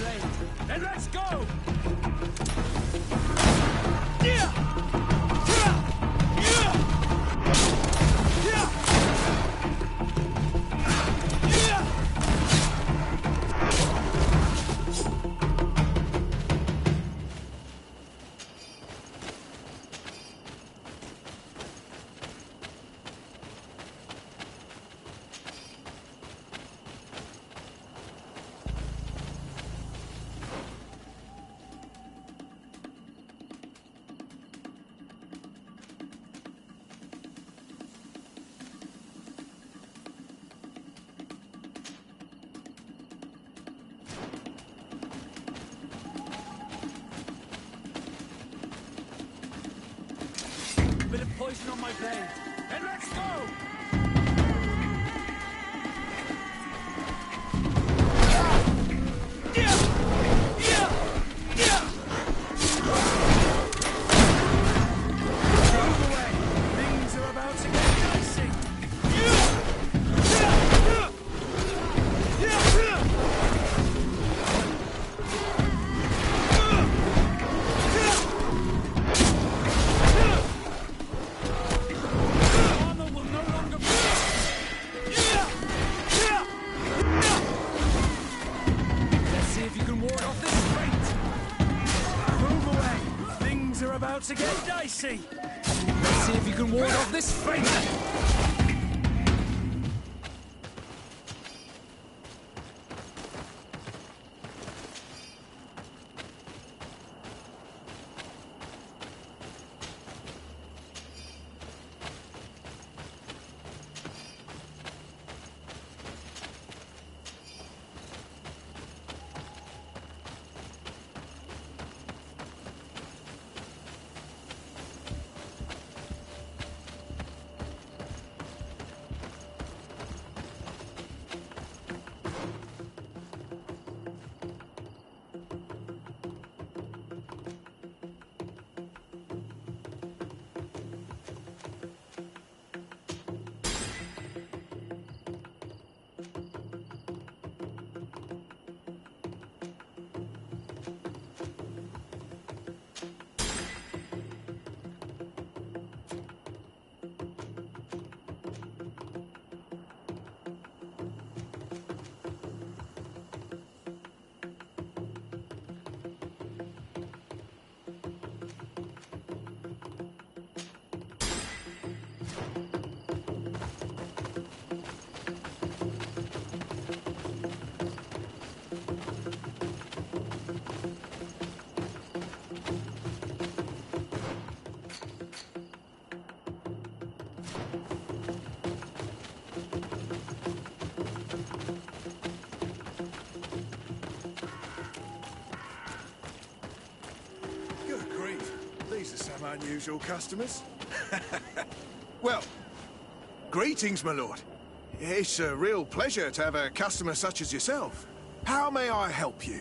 blade. Then let's go! Bit of poison on my blade. Then let's go! Move away. Things are about to get dicey. Armor will no longer be. Let's see if you can ward off this fate. Move away. Things are about to get dicey. Let's see if you can ward off this fate. Good grief. These are some unusual customers. Well, greetings, my lord. It's a real pleasure to have a customer such as yourself. How may I help you?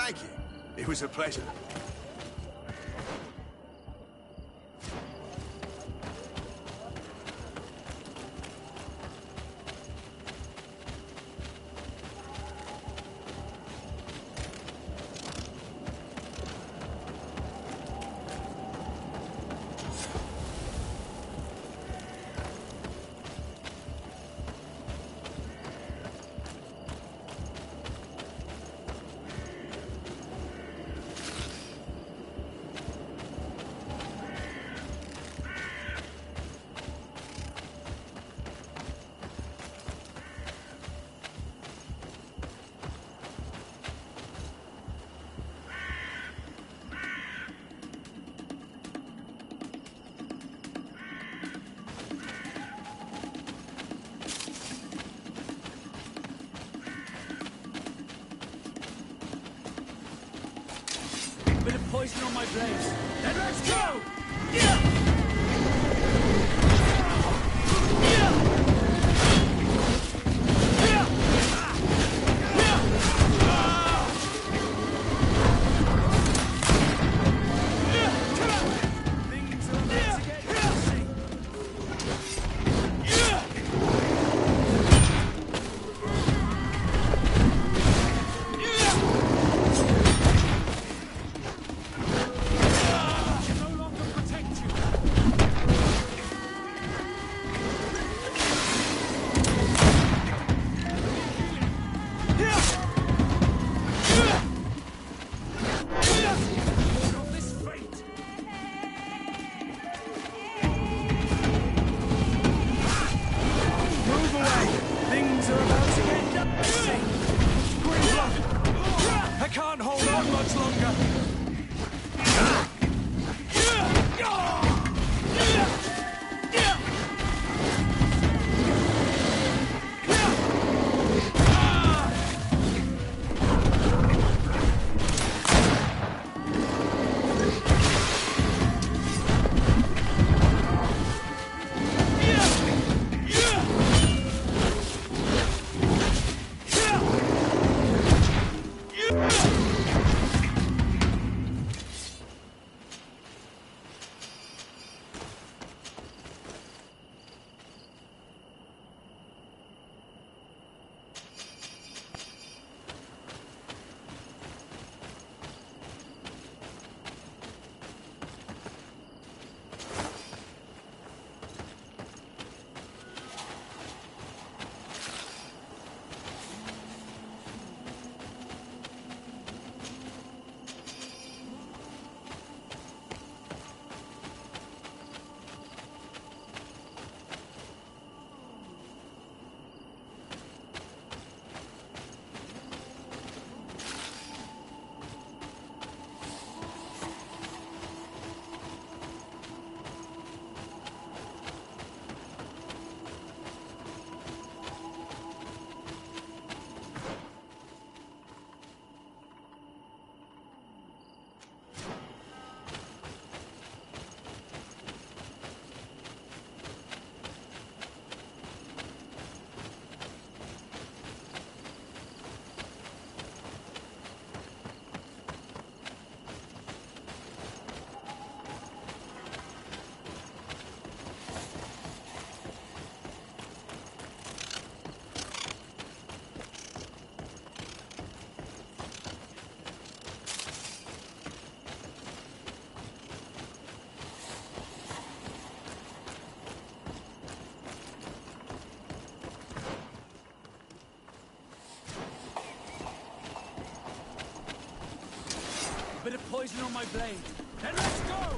Thank you. It was a pleasure. Bit of poison on my blades. Then let's go! Yeah! I can't hold on much longer. Bit of poison on my blade. Then let's go!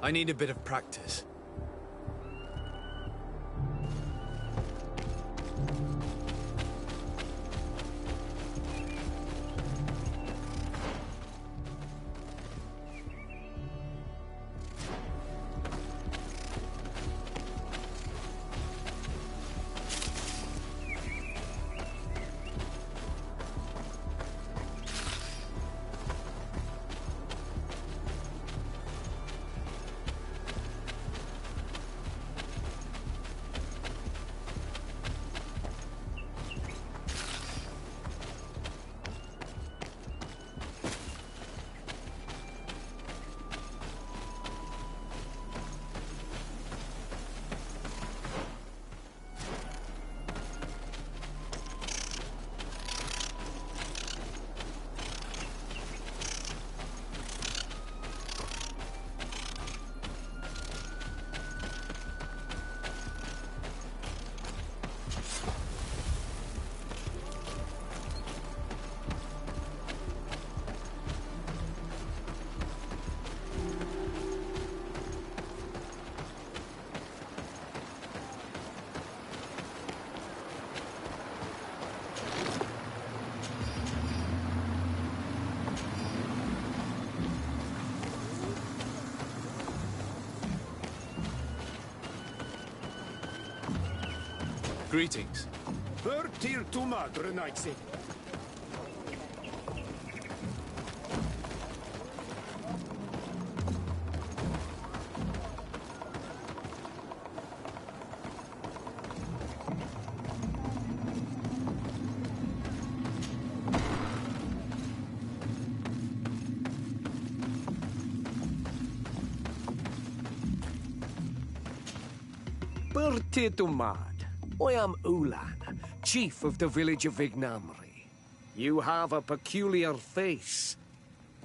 I need a bit of practice. Greetings. Hör to madre Nightsy. Bertitumad. I am Ulan, chief of the village of Vignamri. You have a peculiar face,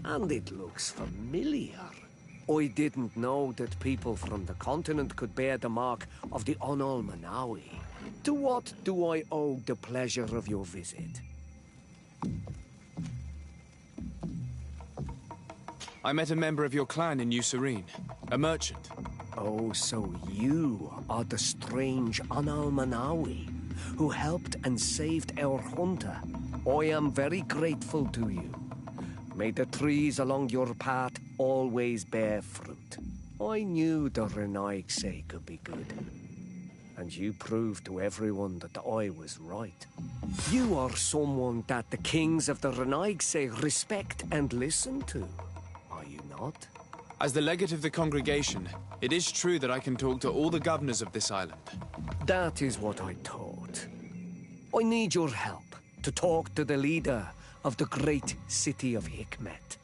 and it looks familiar. I didn't know that people from the continent could bear the mark of the Onol Manawi. To what do I owe the pleasure of your visit? I met a member of your clan in New Serene, a merchant. Oh, so you are the strange Onol Manawi who helped and saved our hunter. I am very grateful to you. May the trees along your path always bear fruit. I knew the Renaigse could be good. And you proved to everyone that I was right. You are someone that the kings of the Renaigse respect and listen to. Are you not? As the legate of the congregation, it is true that I can talk to all the governors of this island. That is what I thought. I need your help to talk to the leader of the great city of Hikmet.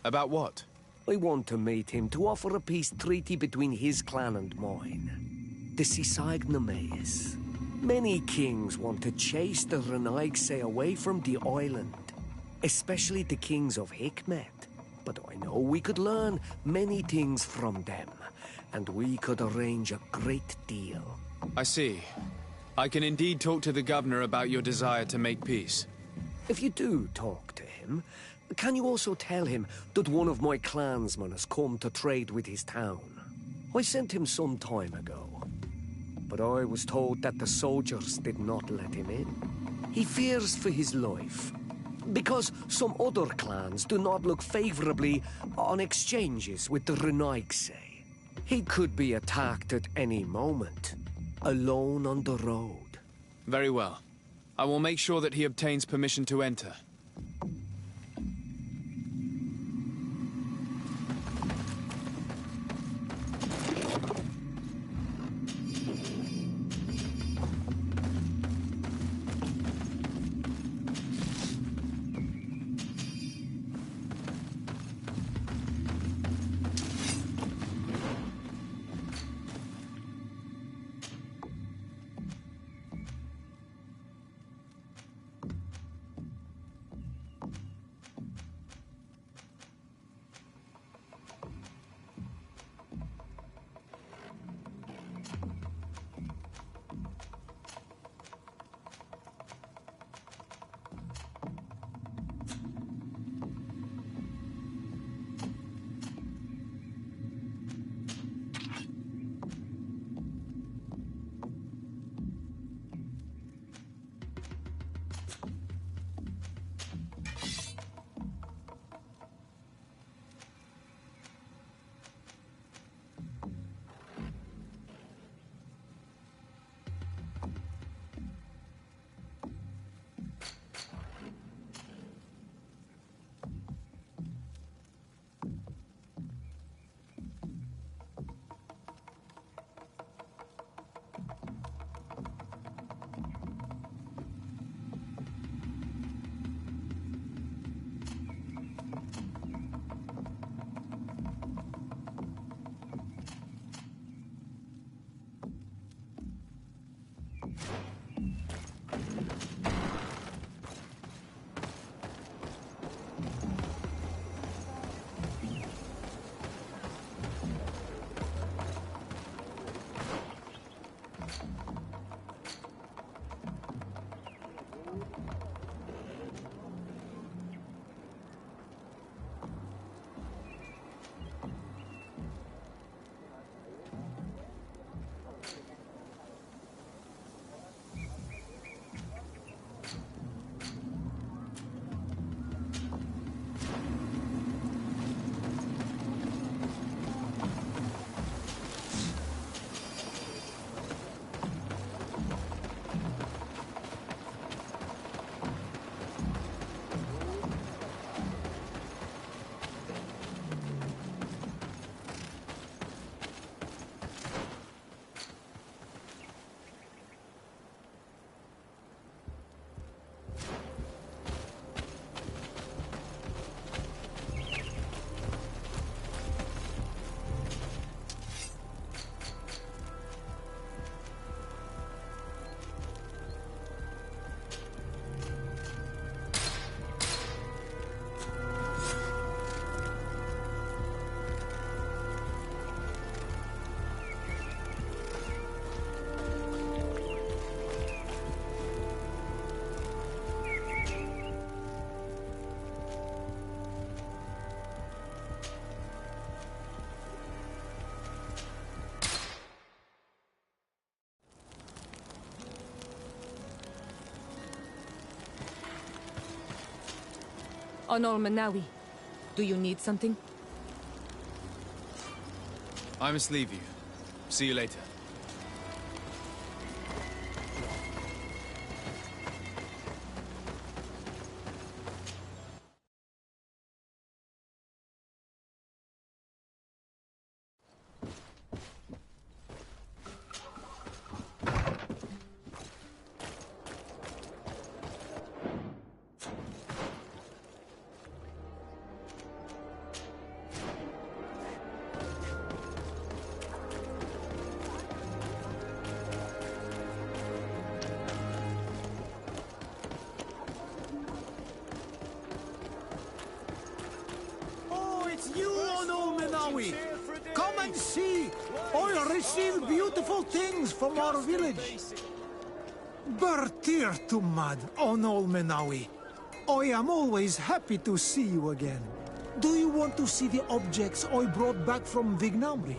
About what? I want to meet him to offer a peace treaty between his clan and mine. The Sisagnameis. Many kings want to chase the Renaigse away from the island, especially the kings of Hikmet. But I know we could learn many things from them, and we could arrange a great deal. I see. I can indeed talk to the governor about your desire to make peace. If you do talk to him, can you also tell him that one of my clansmen has come to trade with his town? I sent him some time ago, but I was told that the soldiers did not let him in. He fears for his life, because some other clans do not look favorably on exchanges with the Renaigse. He could be attacked at any moment, alone on the road. Very well. I will make sure that he obtains permission to enter. on Olmanawi. Do you need something? I must leave you. See you later. You on Olmanawi! Come and see! I received beautiful things from our village. Bertir Tumad on Olmanawi. I am always happy to see you again. Do you want to see the objects I brought back from Vignamri?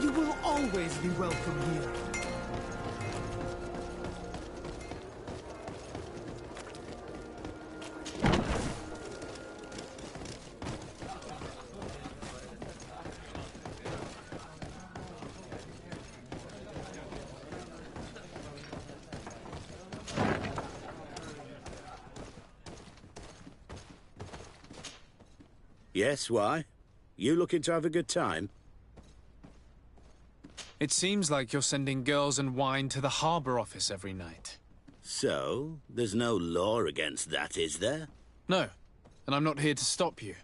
You will always be welcome here. Yes, why? You looking to have a good time? It seems like you're sending girls and wine to the harbor office every night. So, there's no law against that, is there? No, and I'm not here to stop you.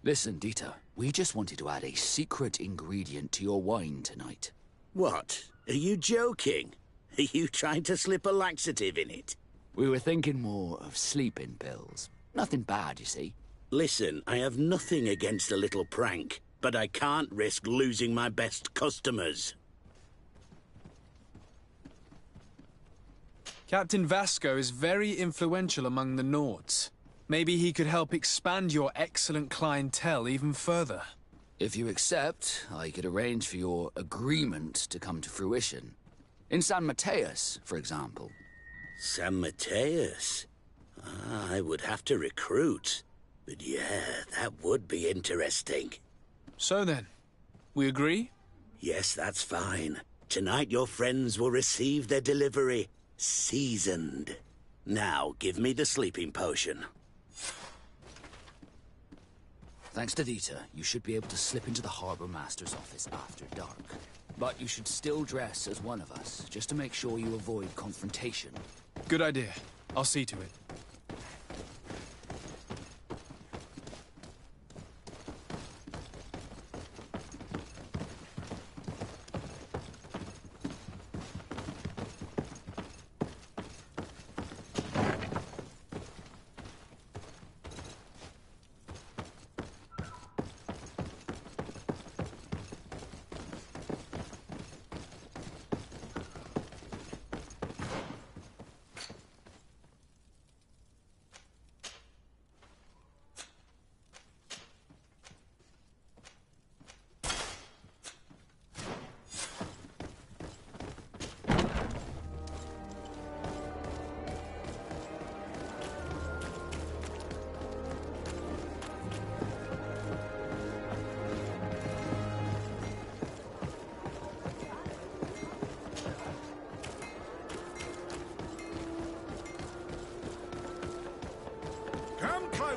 Listen, Dieter, we just wanted to add a secret ingredient to your wine tonight. What? Are you joking? Are you trying to slip a laxative in it? We were thinking more of sleeping pills. Nothing bad, you see. Listen, I have nothing against a little prank, but I can't risk losing my best customers. Captain Vasco is very influential among the Nords. Maybe he could help expand your excellent clientele even further. If you accept, I could arrange for your agreement to come to fruition. In San Mateus, for example. San Mateus? I would have to recruit. But yeah, that would be interesting. So then, we agree? Yes, that's fine. Tonight your friends will receive their delivery. Seasoned. Now, give me the sleeping potion. Thanks to Dieter, you should be able to slip into the Harbor Master's office after dark. But you should still dress as one of us, just to make sure you avoid confrontation. Good idea. I'll see to it.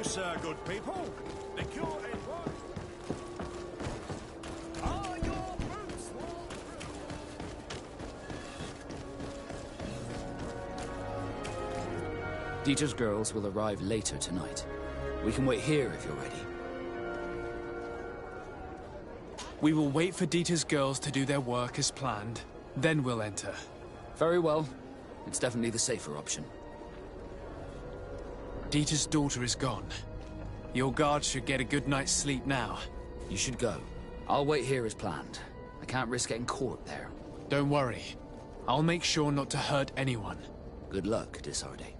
Closer, good people. The cure is one. Are your boots warm? Dieter's girls will arrive later tonight. We can wait here if you're ready. We will wait for Dieter's girls to do their work as planned. Then we'll enter. Very well. It's definitely the safer option. Dieter's daughter is gone. Your guards should get a good night's sleep now. You should go. I'll wait here as planned. I can't risk getting caught there. Don't worry. I'll make sure not to hurt anyone. Good luck, Disarde.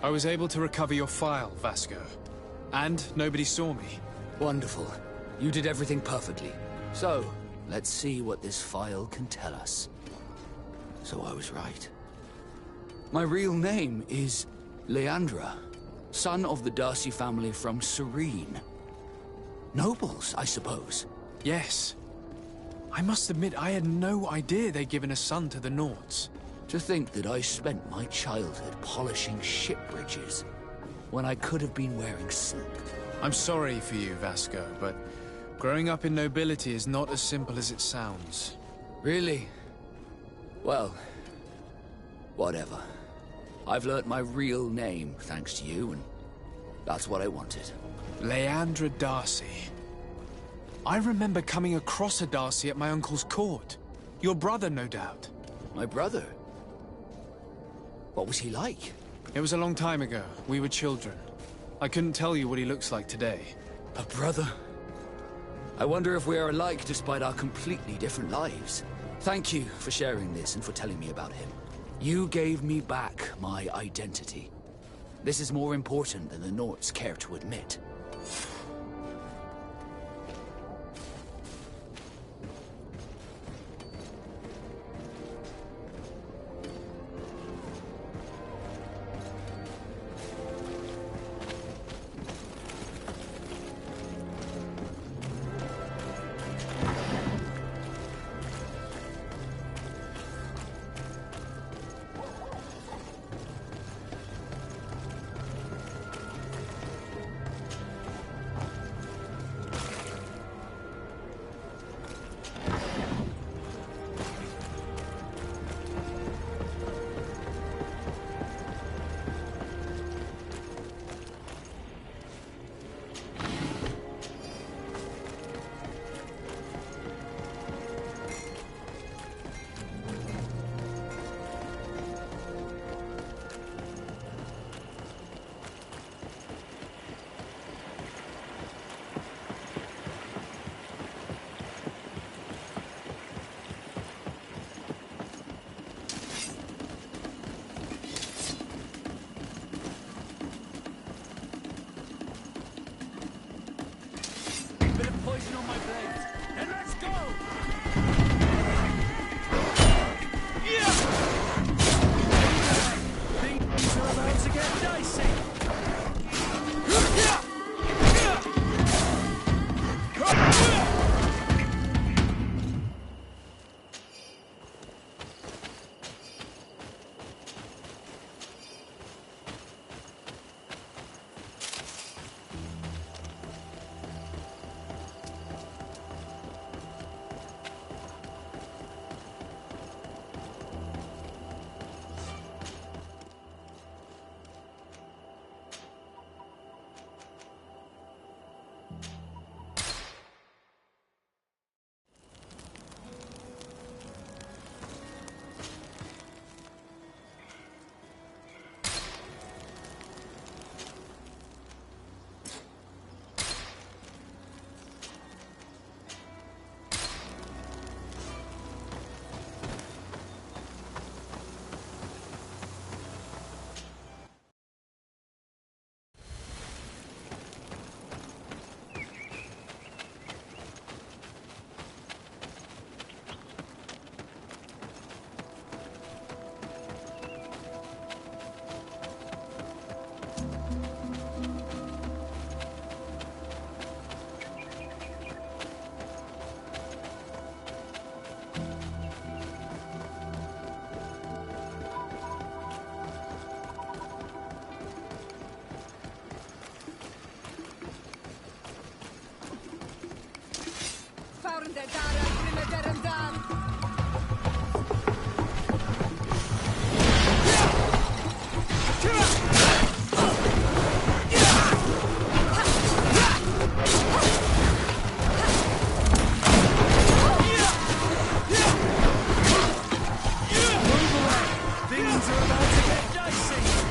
I was able to recover your file, Vasco. And nobody saw me. Wonderful. You did everything perfectly. So, let's see what this file can tell us. So I was right. My real name is Leandra, son of the Darcy family from Serene. Nobles, I suppose. Yes. I must admit I had no idea they'd given a son to the Nords. To think that I spent my childhood polishing ship bridges when I could have been wearing silk. I'm sorry for you, Vasco, but growing up in nobility is not as simple as it sounds. Really? Well, whatever. I've learnt my real name thanks to you, and that's what I wanted. Leandra Darcy. I remember coming across a Darcy at my uncle's court. Your brother, no doubt. My brother? What was he like? It was a long time ago. We were children. I couldn't tell you what he looks like today. A brother? I wonder if we are alike despite our completely different lives. Thank you for sharing this and for telling me about him. You gave me back my identity. This is more important than the Nords care to admit. Things are about to get dicey.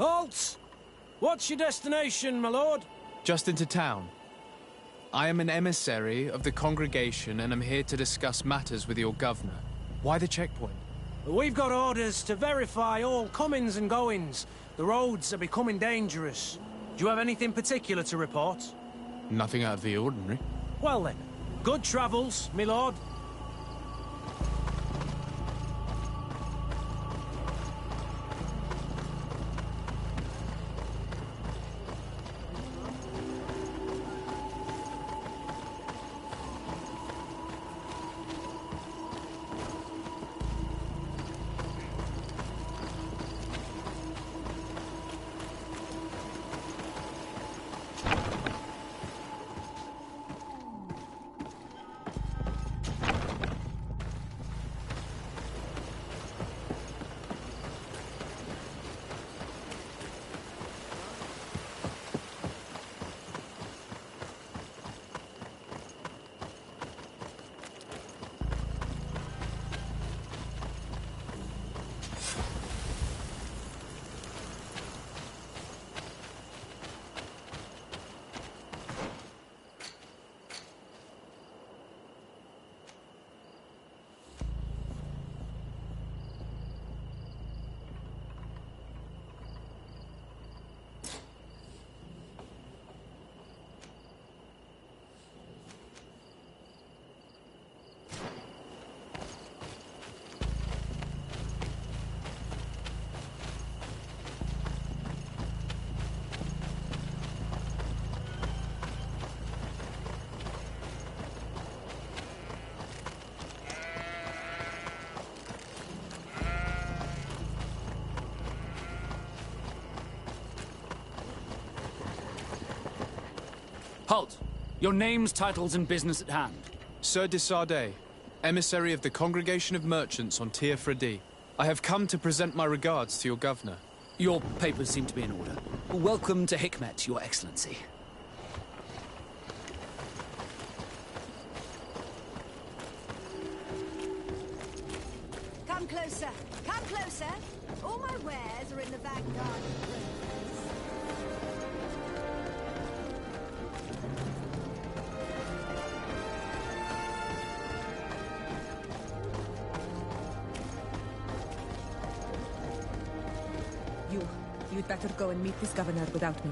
Halt! What's your destination, my lord? Just into town. I am an emissary of the congregation and am here to discuss matters with your governor. Why the checkpoint? We've got orders to verify all comings and goings. The roads are becoming dangerous. Do you have anything particular to report? Nothing out of the ordinary. Well then, good travels, my lord. Halt! Your names, titles, and business at hand. Sir de Sardet, emissary of the Congregation of Merchants on Tir Fredi. I have come to present my regards to your governor. Your papers seem to be in order. Welcome to Hikmet, Your Excellency. Come closer. Come closer. All my wares are in the vanguard. You'd better go and meet this governor without me.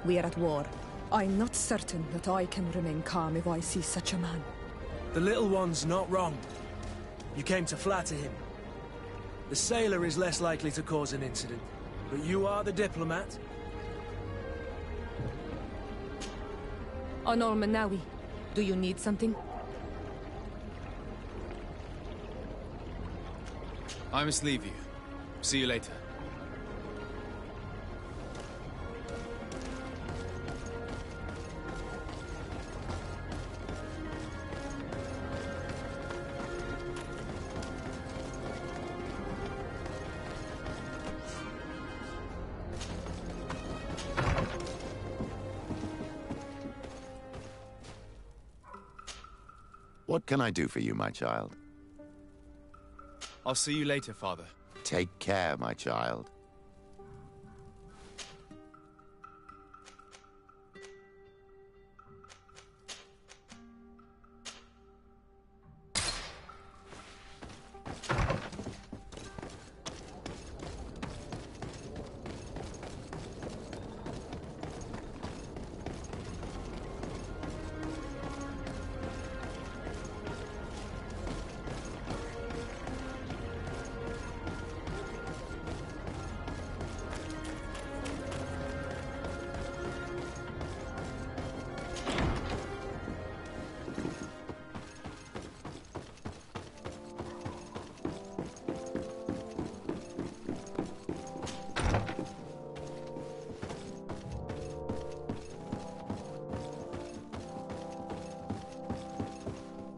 We are at war. I'm not certain that I can remain calm if I see such a man. The little one's not wrong. You came to flatter him. The sailor is less likely to cause an incident, but you are the diplomat. Anol Manawi, do you need something? I must leave you. See you later. What can I do for you, my child? I'll see you later, Father. Take care, my child.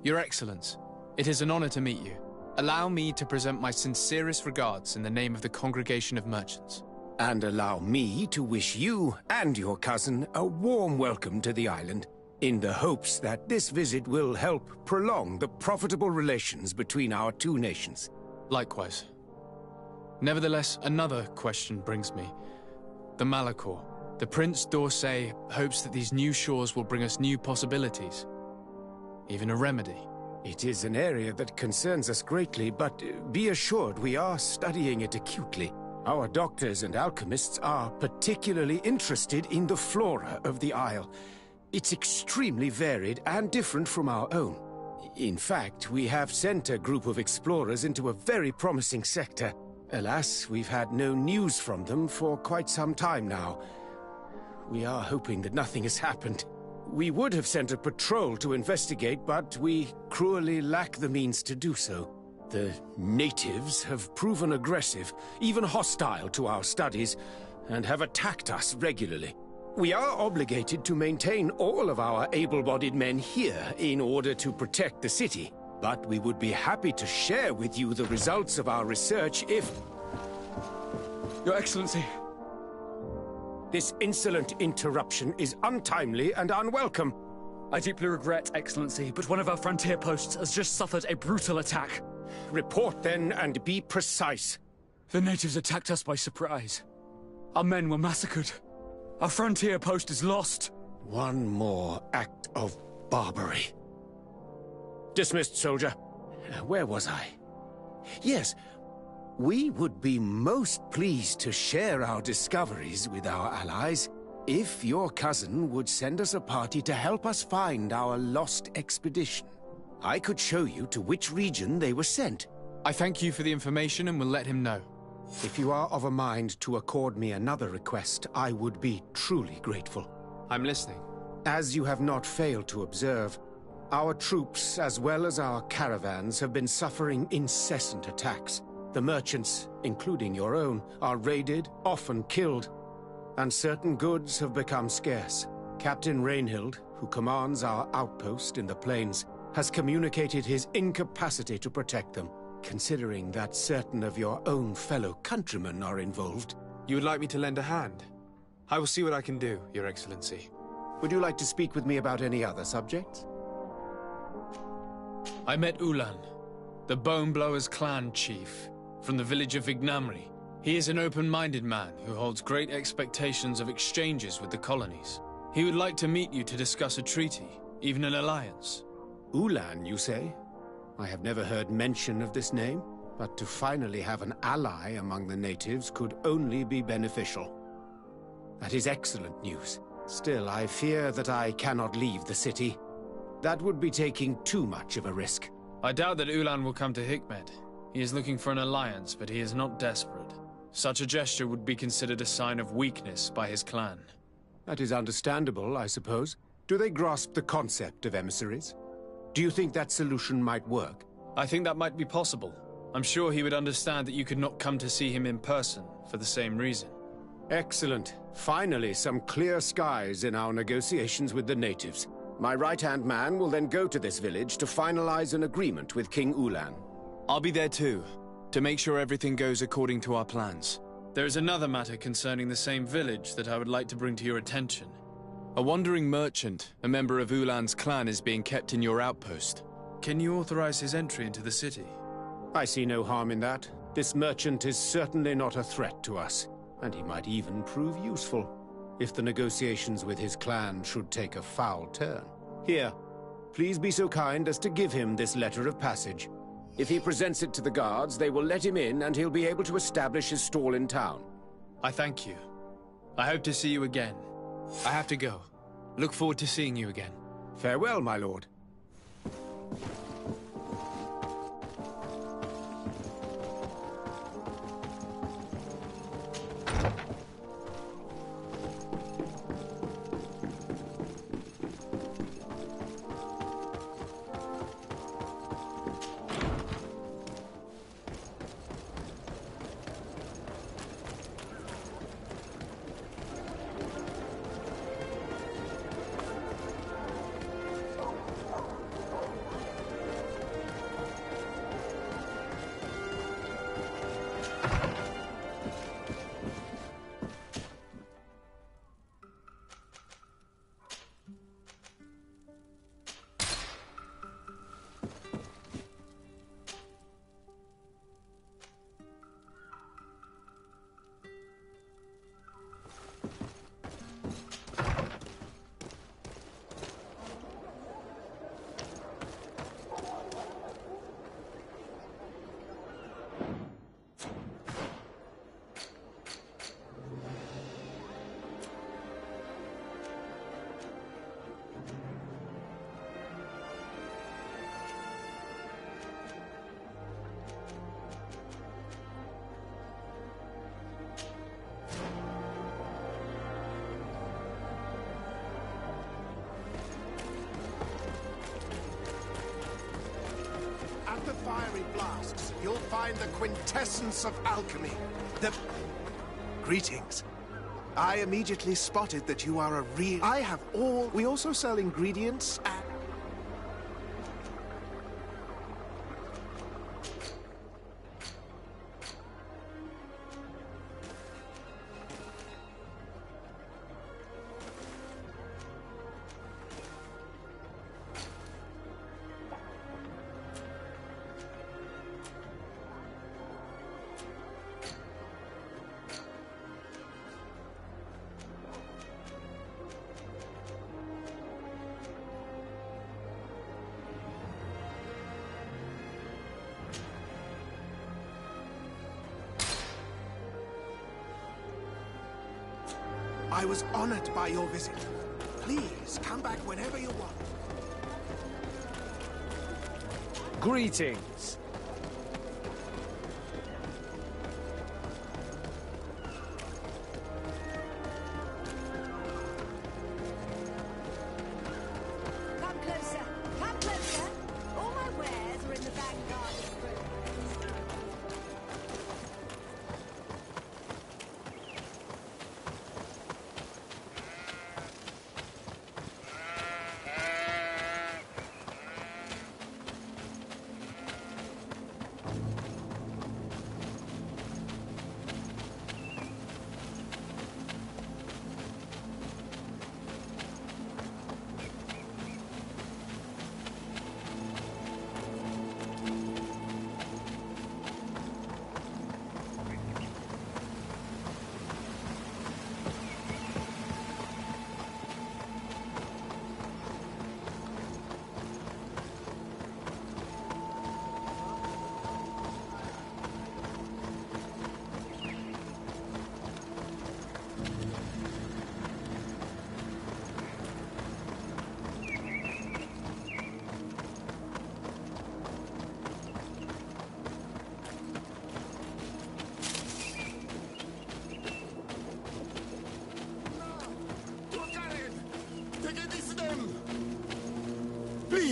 Your Excellence, it is an honor to meet you. Allow me to present my sincerest regards in the name of the Congregation of Merchants. And allow me to wish you and your cousin a warm welcome to the island, in the hopes that this visit will help prolong the profitable relations between our two nations. Likewise. Nevertheless, another question brings me. The Malachor. The Prince d'Orsay hopes that these new shores will bring us new possibilities. Even a remedy. It is an area that concerns us greatly, but be assured we are studying it acutely. Our doctors and alchemists are particularly interested in the flora of the Isle. It's extremely varied and different from our own. In fact, we have sent a group of explorers into a very promising sector. Alas, we've had no news from them for quite some time now. We are hoping that nothing has happened. We would have sent a patrol to investigate, but we cruelly lack the means to do so. The natives have proven aggressive, even hostile to our studies, and have attacked us regularly. We are obligated to maintain all of our able-bodied men here in order to protect the city. But we would be happy to share with you the results of our research if... Your Excellency. This insolent interruption is untimely and unwelcome. I deeply regret, Excellency, but one of our frontier posts has just suffered a brutal attack. Report then, and be precise. The natives attacked us by surprise. Our men were massacred. Our frontier post is lost. One more act of barbarity. Dismissed, soldier. Where was I? Yes. We would be most pleased to share our discoveries with our allies if your cousin would send us a party to help us find our lost expedition. I could show you to which region they were sent. I thank you for the information and will let him know. If you are of a mind to accord me another request, I would be truly grateful. I'm listening. As you have not failed to observe, our troops, as well as our caravans, have been suffering incessant attacks. The merchants, including your own, are raided, often killed, and certain goods have become scarce. Captain Rainhild, who commands our outpost in the plains, has communicated his incapacity to protect them. Considering that certain of your own fellow countrymen are involved. You would like me to lend a hand? I will see what I can do, Your Excellency. Would you like to speak with me about any other subjects? I met Ulan, the Boneblowers clan chief, from the village of Vignamri. He is an open-minded man who holds great expectations of exchanges with the colonies. He would like to meet you to discuss a treaty, even an alliance. Ulan, you say? I have never heard mention of this name, but to finally have an ally among the natives could only be beneficial. That is excellent news. Still, I fear that I cannot leave the city. That would be taking too much of a risk. I doubt that Ulan will come to Hikmet. He is looking for an alliance, but he is not desperate. Such a gesture would be considered a sign of weakness by his clan. That is understandable, I suppose. Do they grasp the concept of emissaries? Do you think that solution might work? I think that might be possible. I'm sure he would understand that you could not come to see him in person for the same reason. Excellent. Finally, some clear skies in our negotiations with the natives. My right-hand man will then go to this village to finalize an agreement with King Ulan. I'll be there too, to make sure everything goes according to our plans. There is another matter concerning the same village that I would like to bring to your attention. A wandering merchant, a member of Ulan's clan, is being kept in your outpost. Can you authorize his entry into the city? I see no harm in that. This merchant is certainly not a threat to us, and he might even prove useful, if the negotiations with his clan should take a foul turn. Here, please be so kind as to give him this letter of passage. If he presents it to the guards, they will let him in and he'll be able to establish his stall in town. I thank you. I hope to see you again. I have to go. Look forward to seeing you again. Farewell, my lord. At the fiery blasks, you'll find the quintessence of alchemy. Greetings. I immediately spotted that you are a real... I have all... We also sell ingredients and... I was honored by your visit. Please, come back whenever you want. Greetings. Come closer. Come closer. All my wares are in the vanguard room.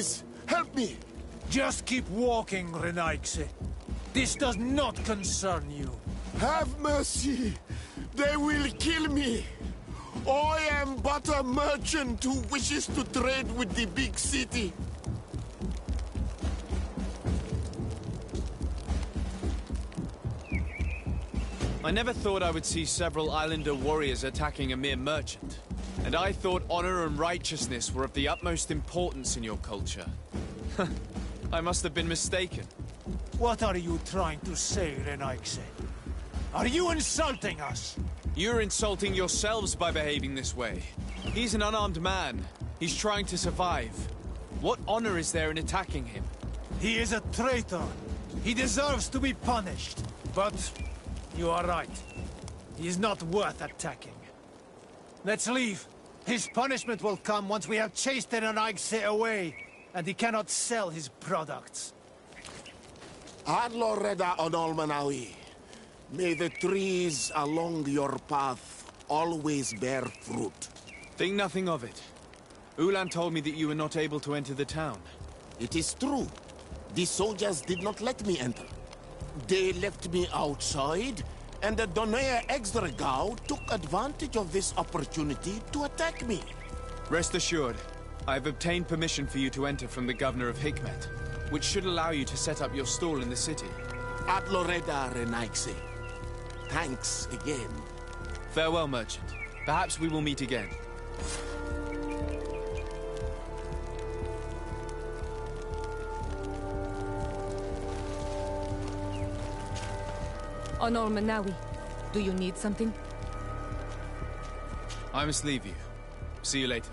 Please, help me. Just keep walking, Renaigse. This does not concern you. Have mercy. They will kill me. I am but a merchant who wishes to trade with the big city. I never thought I would see several Islander warriors attacking a mere merchant. And I thought honor and righteousness were of the utmost importance in your culture. I must have been mistaken. What are you trying to say, Renaigse? Are you insulting us? You're insulting yourselves by behaving this way. He's an unarmed man. He's trying to survive. What honor is there in attacking him? He is a traitor. He deserves to be punished. But you are right. He is not worth attacking. Let's leave. His punishment will come once we have chased Renaigse away, and he cannot sell his products. Adloreda Onolmanawi, may the trees along your path always bear fruit. Think nothing of it. Ulan told me that you were not able to enter the town. It is true. The soldiers did not let me enter. They left me outside, and the Donea Exdragao took advantage of this opportunity to attack me. Rest assured, I have obtained permission for you to enter from the governor of Hikmet, which should allow you to set up your stall in the city. Adloreda Renaigse. Thanks again. Farewell, merchant. Perhaps we will meet again. Onol Manawi, do you need something? I must leave you. See you later.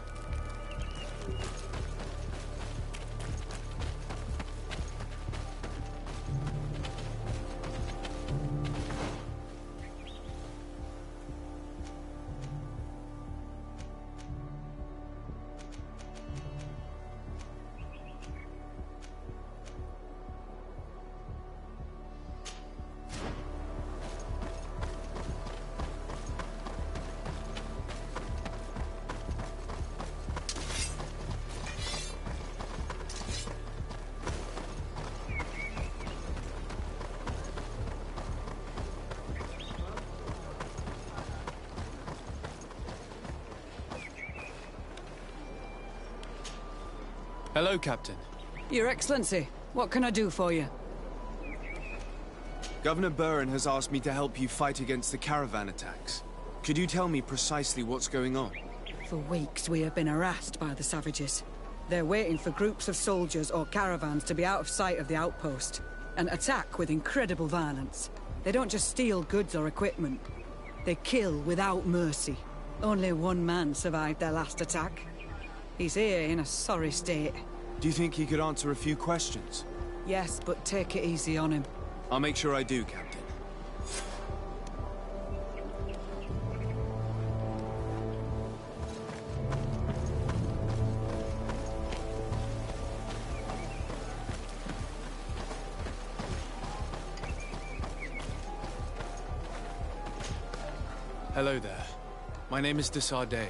Hello, Captain. Your Excellency, what can I do for you? Governor Burin has asked me to help you fight against the caravan attacks. Could you tell me precisely what's going on? For weeks we have been harassed by the savages. They're waiting for groups of soldiers or caravans to be out of sight of the outpost, and attack with incredible violence. They don't just steal goods or equipment. They kill without mercy. Only one man survived their last attack. He's here in a sorry state. Do you think he could answer a few questions? Yes, but take it easy on him. I'll make sure I do, Captain. Hello there. My name is de Sardet.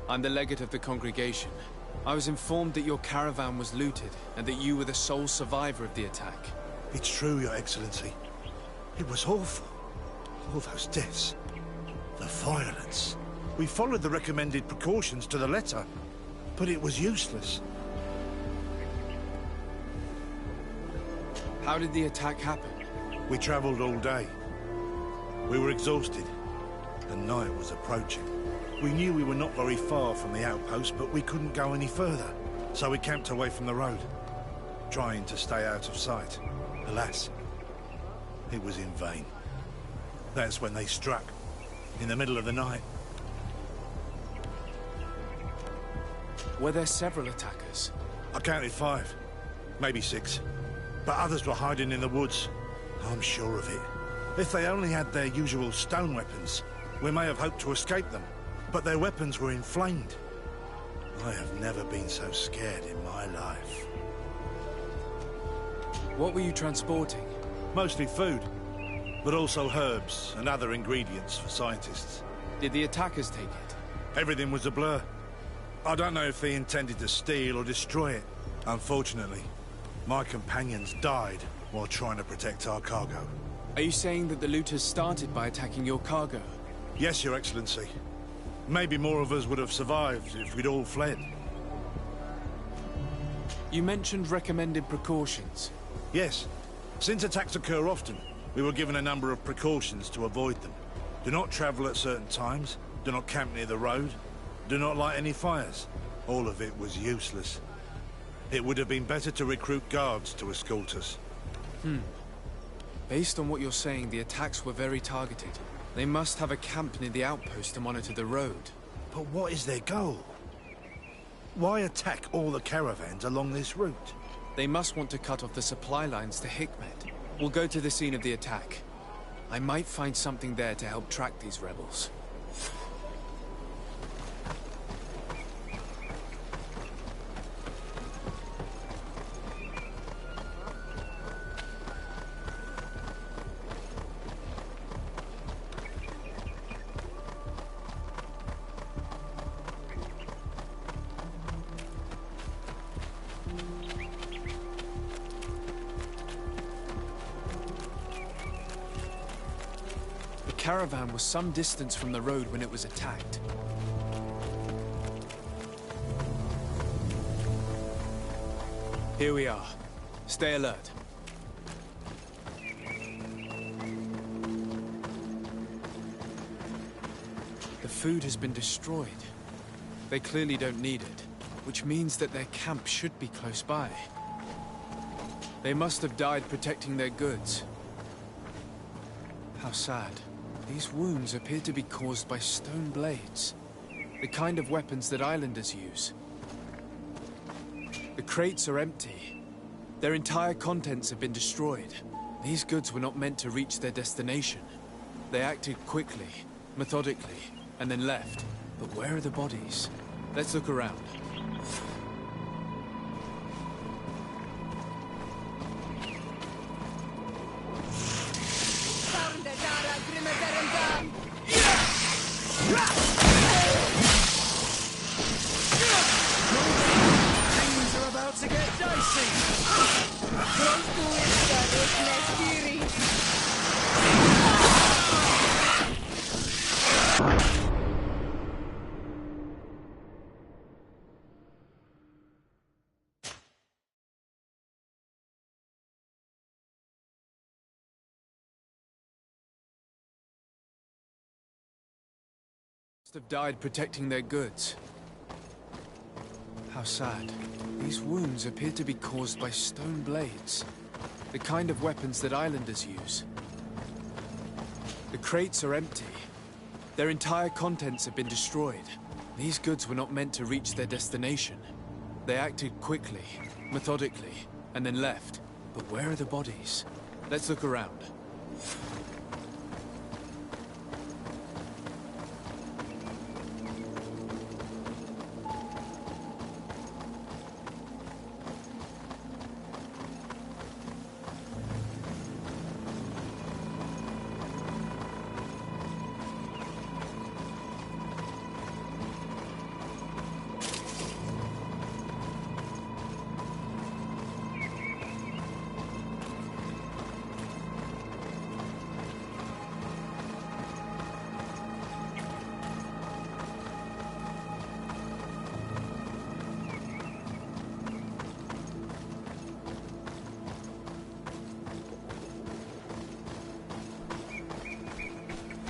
I'm the legate of the congregation. I was informed that your caravan was looted, and that you were the sole survivor of the attack. It's true, Your Excellency. It was awful. All those deaths. The violence. We followed the recommended precautions to the letter, but it was useless. How did the attack happen? We traveled all day. We were exhausted, and night was approaching. We knew we were not very far from the outpost, but we couldn't go any further. So we camped away from the road, trying to stay out of sight. Alas, it was in vain. That's when they struck, in the middle of the night. Were there several attackers? I counted 5, maybe 6. But others were hiding in the woods. I'm sure of it. If they only had their usual stone weapons, we may have hoped to escape them. But their weapons were inflamed. I have never been so scared in my life. What were you transporting? Mostly food, but also herbs and other ingredients for scientists. Did the attackers take it? Everything was a blur. I don't know if they intended to steal or destroy it. Unfortunately, my companions died while trying to protect our cargo. Are you saying that the looters started by attacking your cargo? Yes, Your Excellency. Maybe more of us would have survived if we'd all fled. You mentioned recommended precautions. Yes. Since attacks occur often, we were given a number of precautions to avoid them. Do not travel at certain times, do not camp near the road, do not light any fires. All of it was useless. It would have been better to recruit guards to escort us. Based on what you're saying, the attacks were very targeted. They must have a camp near the outpost to monitor the road. But what is their goal? Why attack all the caravans along this route? They must want to cut off the supply lines to Hikmet. We'll go to the scene of the attack. I might find something there to help track these rebels. The caravan was some distance from the road when it was attacked. Here we are. Stay alert. The food has been destroyed. They clearly don't need it, which means that their camp should be close by. They must have died protecting their goods. How sad. These wounds appear to be caused by stone blades, the kind of weapons that islanders use. The crates are empty. Their entire contents have been destroyed. These goods were not meant to reach their destination. They acted quickly, methodically, and then left. But where are the bodies? Let's look around. Things are about to get dicey. Have died protecting their goods. How sad. These wounds appear to be caused by stone blades, the kind of weapons that islanders use. The crates are empty. Their entire contents have been destroyed. These goods were not meant to reach their destination. They acted quickly, methodically, and then left. But where are the bodies? Let's look around.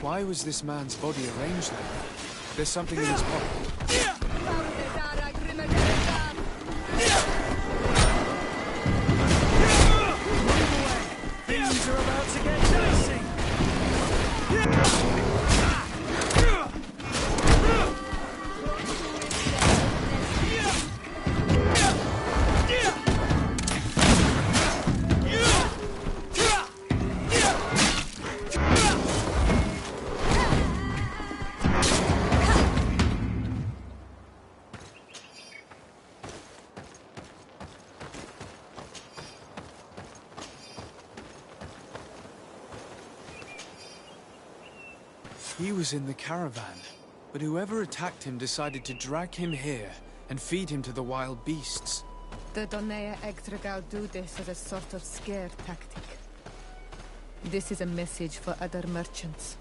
Why was this man's body arranged like that? There's something in his pocket. Things are about to get dicey. He was in the caravan, but whoever attacked him decided to drag him here and feed him to the wild beasts. The Donea Extragao do this as a sort of scare tactic. This is a message for other merchants.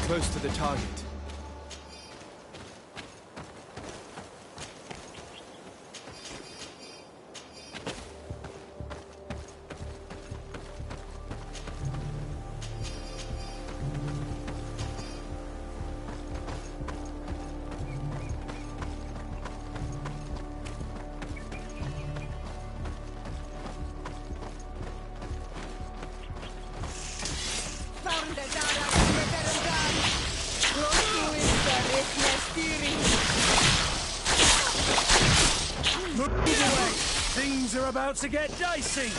Close to the target. Things are about to get dicey!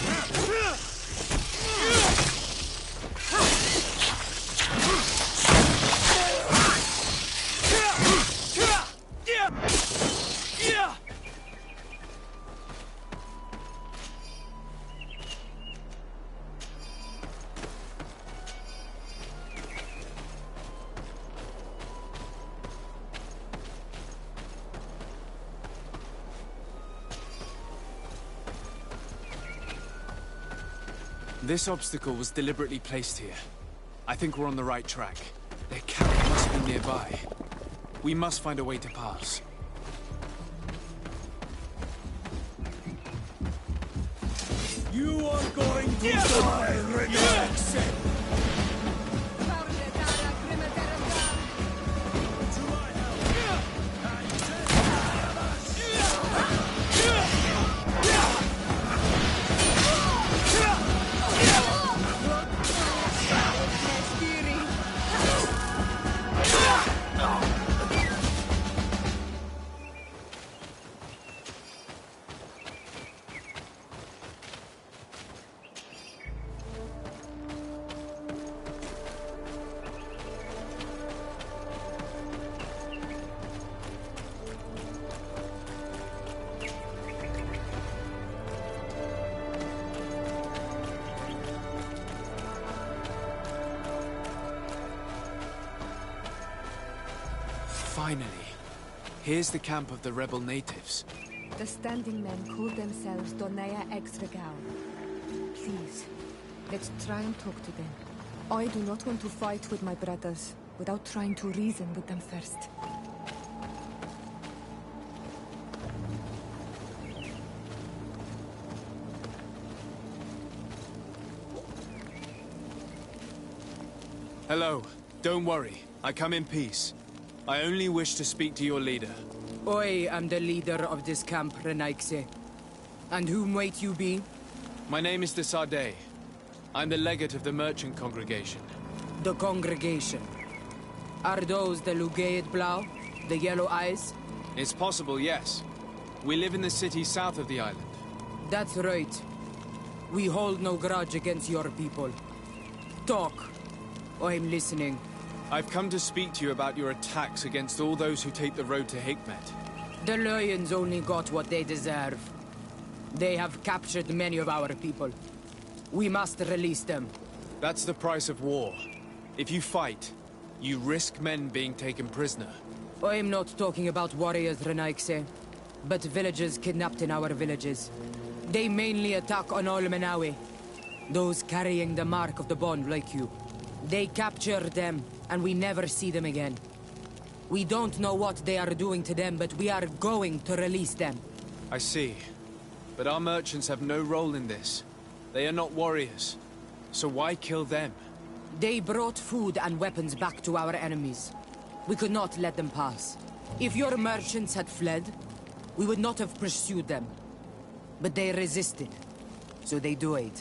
This obstacle was deliberately placed here. I think we're on the right track. Their camp must be nearby. We must find a way to pass. You are going to die, Renex! Finally. Here's the camp of the rebel natives. The standing men call themselves Donea Extragao. Please, let's try and talk to them. I do not want to fight with my brothers without trying to reason with them first. Hello. Don't worry. I come in peace. I only wish to speak to your leader. I am the leader of this camp, Renaigse. And whom might you be? My name is de Sardet. I'm the legate of the merchant congregation. The congregation. Are those the Lugaid Blau? The Yellow Eyes? It's possible, yes. We live in the city south of the island. That's right. We hold no grudge against your people. Talk. I'm listening. I've come to speak to you about your attacks against all those who take the road to Hikmet. The Lions only got what they deserve. They have captured many of our people. We must release them. That's the price of war. If you fight, you risk men being taken prisoner. I'm not talking about warriors, Renaigse, but villagers kidnapped in our villages. They mainly attack on Al-Manawi, those carrying the mark of the bond like you. They capture them, and we never see them again. We don't know what they are doing to them, but we are going to release them. I see. But our merchants have no role in this. They are not warriors. So why kill them? They brought food and weapons back to our enemies. We could not let them pass. If your merchants had fled, we would not have pursued them. But they resisted, so they died.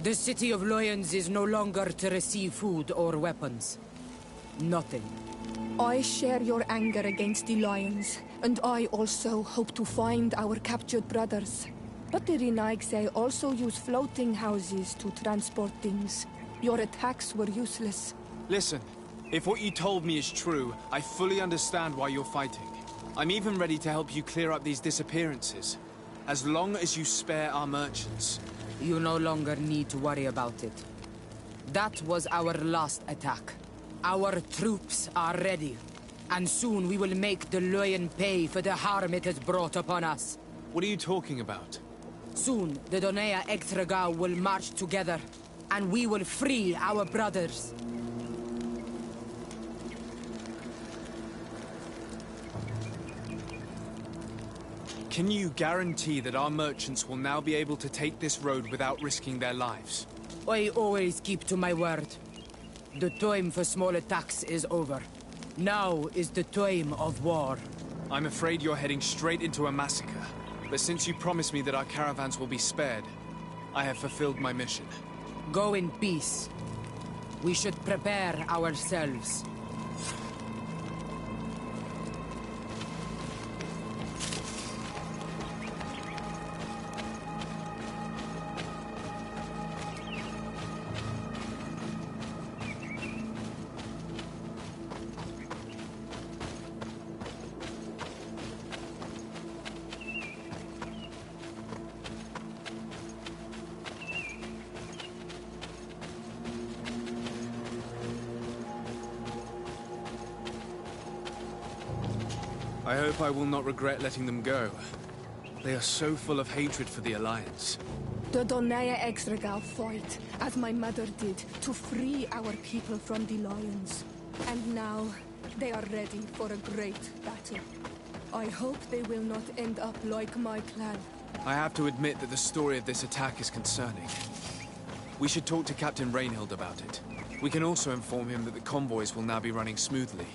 The city of Lions is no longer to receive food or weapons. Nothing. I share your anger against the Lions, and I also hope to find our captured brothers. But the Renaigse also use floating houses to transport things. Your attacks were useless. Listen, if what you told me is true, I fully understand why you're fighting. I'm even ready to help you clear up these disappearances. As long as you spare our merchants. You no longer need to worry about it. That was our last attack. Our troops are ready. And soon we will make the Lion pay for the harm it has brought upon us. What are you talking about? Soon, the Donea Extragau will march together, and we will free our brothers. Can you guarantee that our merchants will now be able to take this road without risking their lives? I always keep to my word. The time for small attacks is over. Now is the time of war. I'm afraid you're heading straight into a massacre. But since you promised me that our caravans will be spared, I have fulfilled my mission. Go in peace. We should prepare ourselves. I hope I will not regret letting them go. They are so full of hatred for the Alliance. The Donea Extragau fought, as my mother did, to free our people from the Lions. And now, they are ready for a great battle. I hope they will not end up like my clan. I have to admit that the story of this attack is concerning. We should talk to Captain Reinhild about it. We can also inform him that the convoys will now be running smoothly.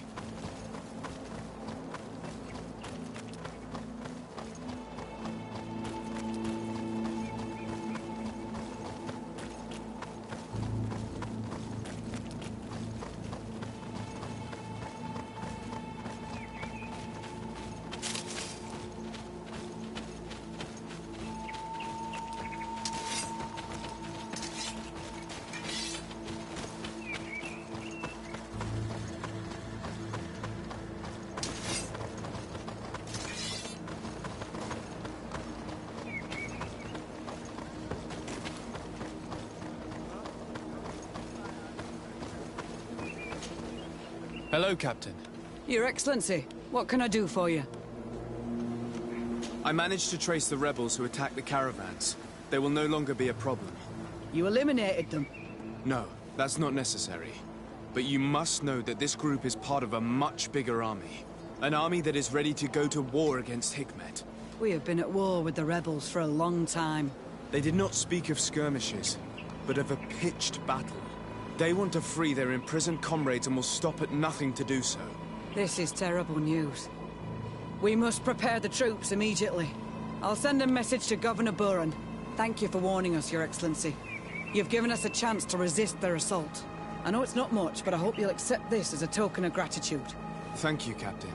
Hello, Captain. Your Excellency, what can I do for you? I managed to trace the rebels who attacked the caravans. They will no longer be a problem. You eliminated them? No, that's not necessary. But you must know that this group is part of a much bigger army. An army that is ready to go to war against Hikmet. We have been at war with the rebels for a long time. They did not speak of skirmishes, but of a pitched battle. They want to free their imprisoned comrades and will stop at nothing to do so. This is terrible news. We must prepare the troops immediately. I'll send a message to Governor Buran. Thank you for warning us, Your Excellency. You've given us a chance to resist their assault. I know it's not much, but I hope you'll accept this as a token of gratitude. Thank you, Captain.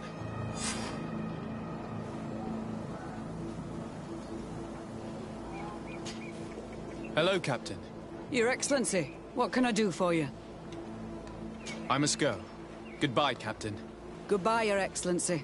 Hello, Captain. Your Excellency, what can I do for you? I must go. Goodbye, Captain. Goodbye, Your Excellency.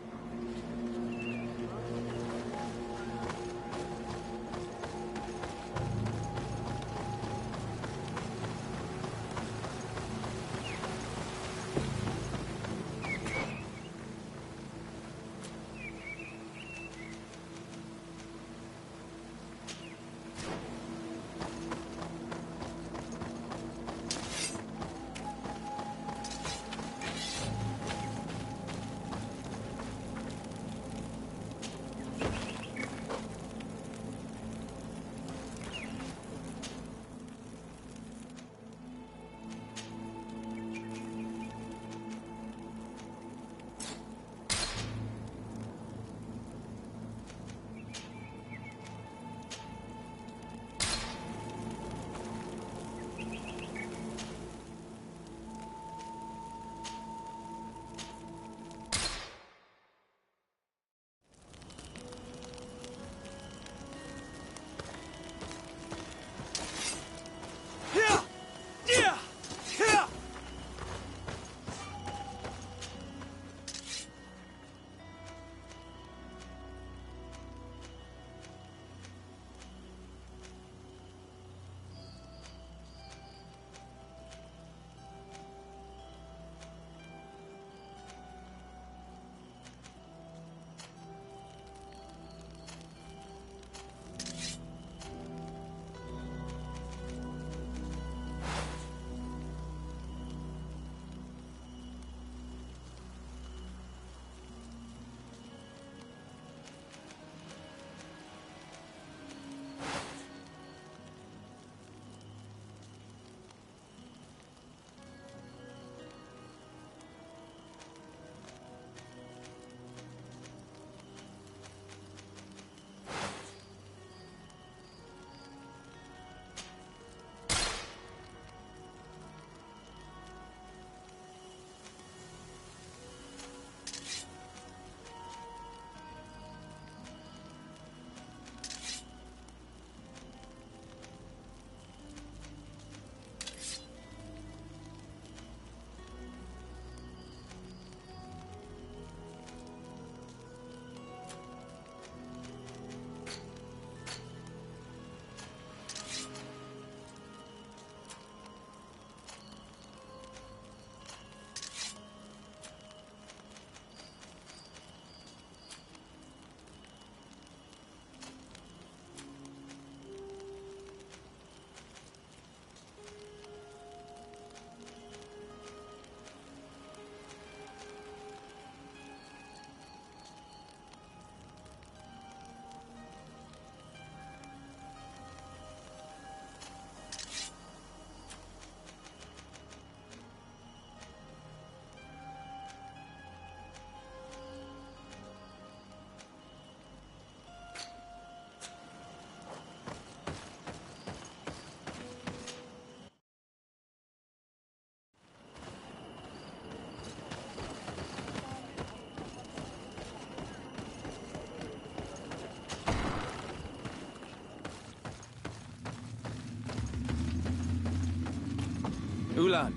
Ulan,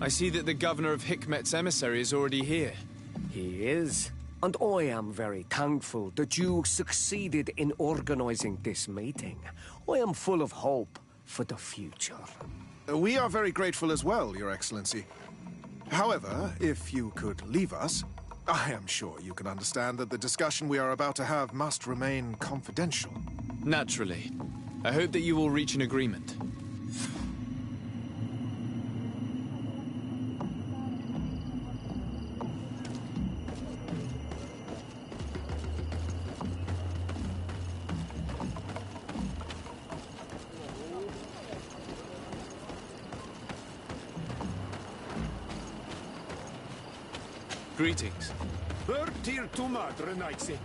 I see that the governor of Hikmet's emissary is already here. He is. And I am very thankful that you succeeded in organizing this meeting. I am full of hope for the future. We are very grateful as well, Your Excellency. However, if you could leave us, I am sure you can understand that the discussion we are about to have must remain confidential. Naturally. I hope that you will reach an agreement. Greetings. Bertir Tuma, Drenaixi.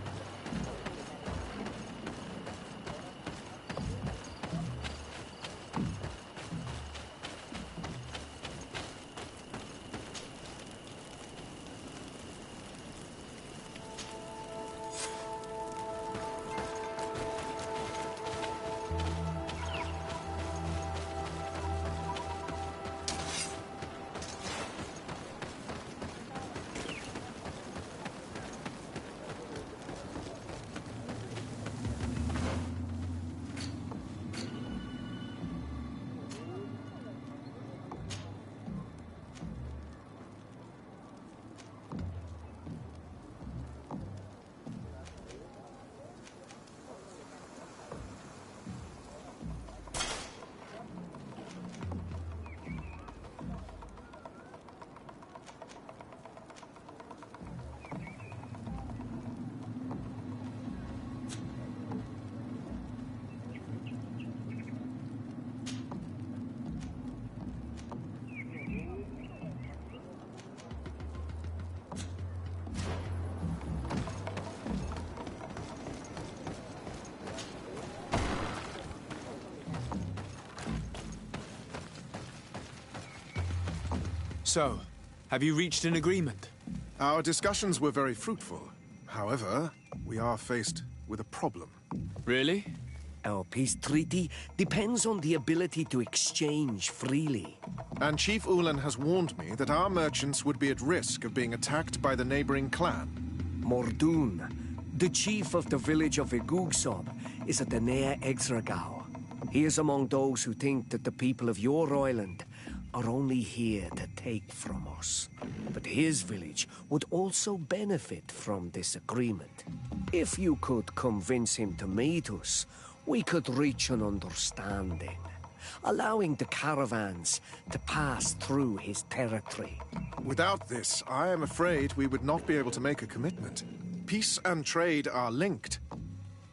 So, have you reached an agreement? Our discussions were very fruitful. However, we are faced with a problem. Really? Our peace treaty depends on the ability to exchange freely. And Chief Ulan has warned me that our merchants would be at risk of being attacked by the neighboring clan. Mordoon, the chief of the village of Igugsob, is a Danea Exragao. He is among those who think that the people of your island are only here to take from us. But his village would also benefit from this agreement. If you could convince him to meet us, we could reach an understanding, allowing the caravans to pass through his territory. Without this, I am afraid we would not be able to make a commitment. Peace and trade are linked.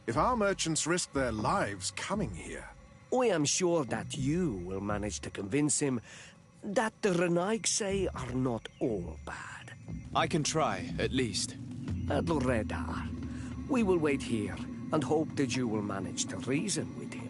If our merchants risk their lives coming here... I am sure that you will manage to convince him that the Renaigse are not all bad. I can try, at least. Adlredar, we will wait here and hope that you will manage to reason with him.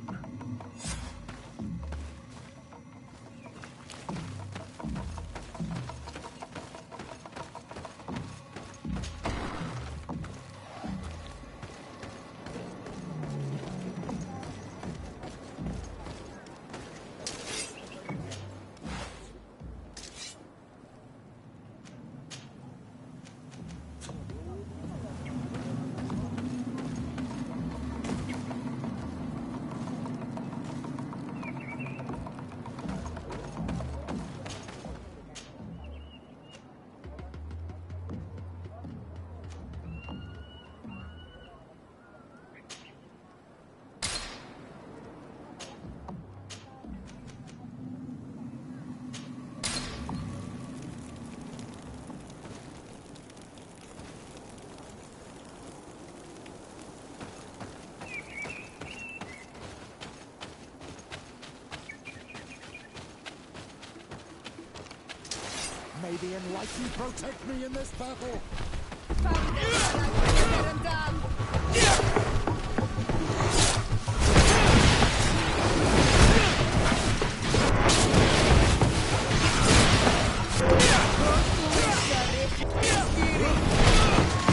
May the Enlightened protect me in this battle!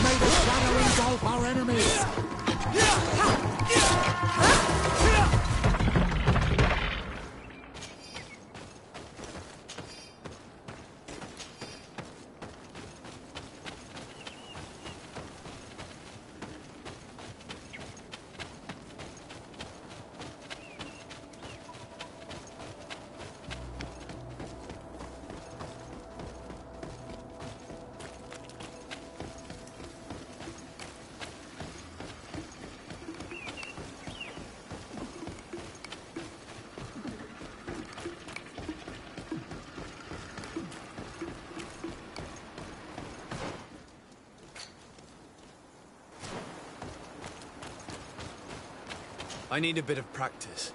May the shadow engulf our enemies! I need a bit of practice.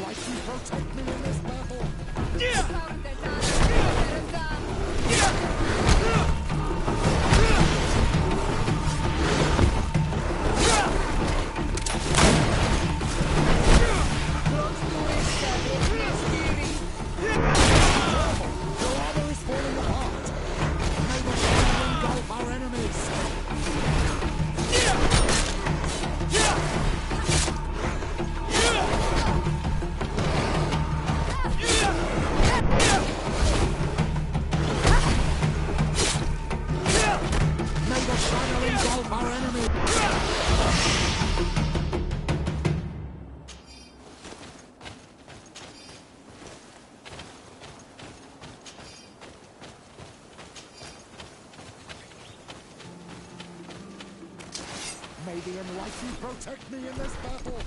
unlikely protect me in this battle. May the enlightened protect me in this battle.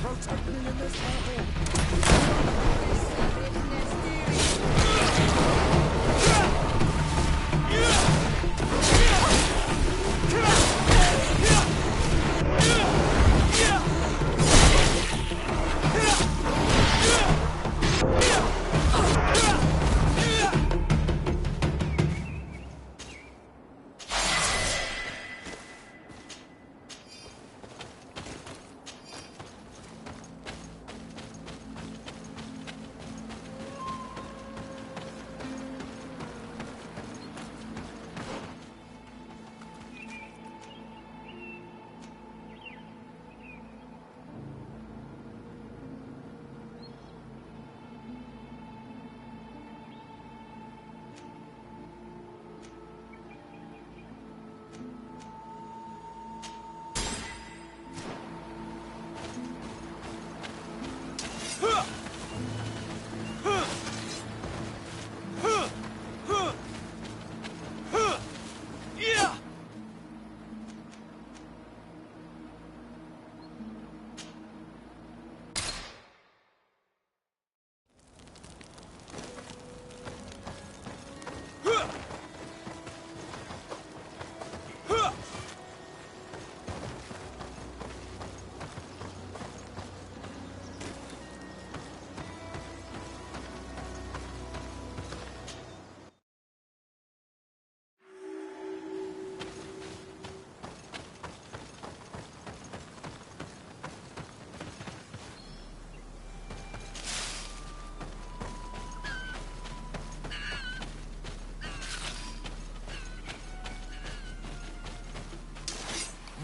Protect me in this battle!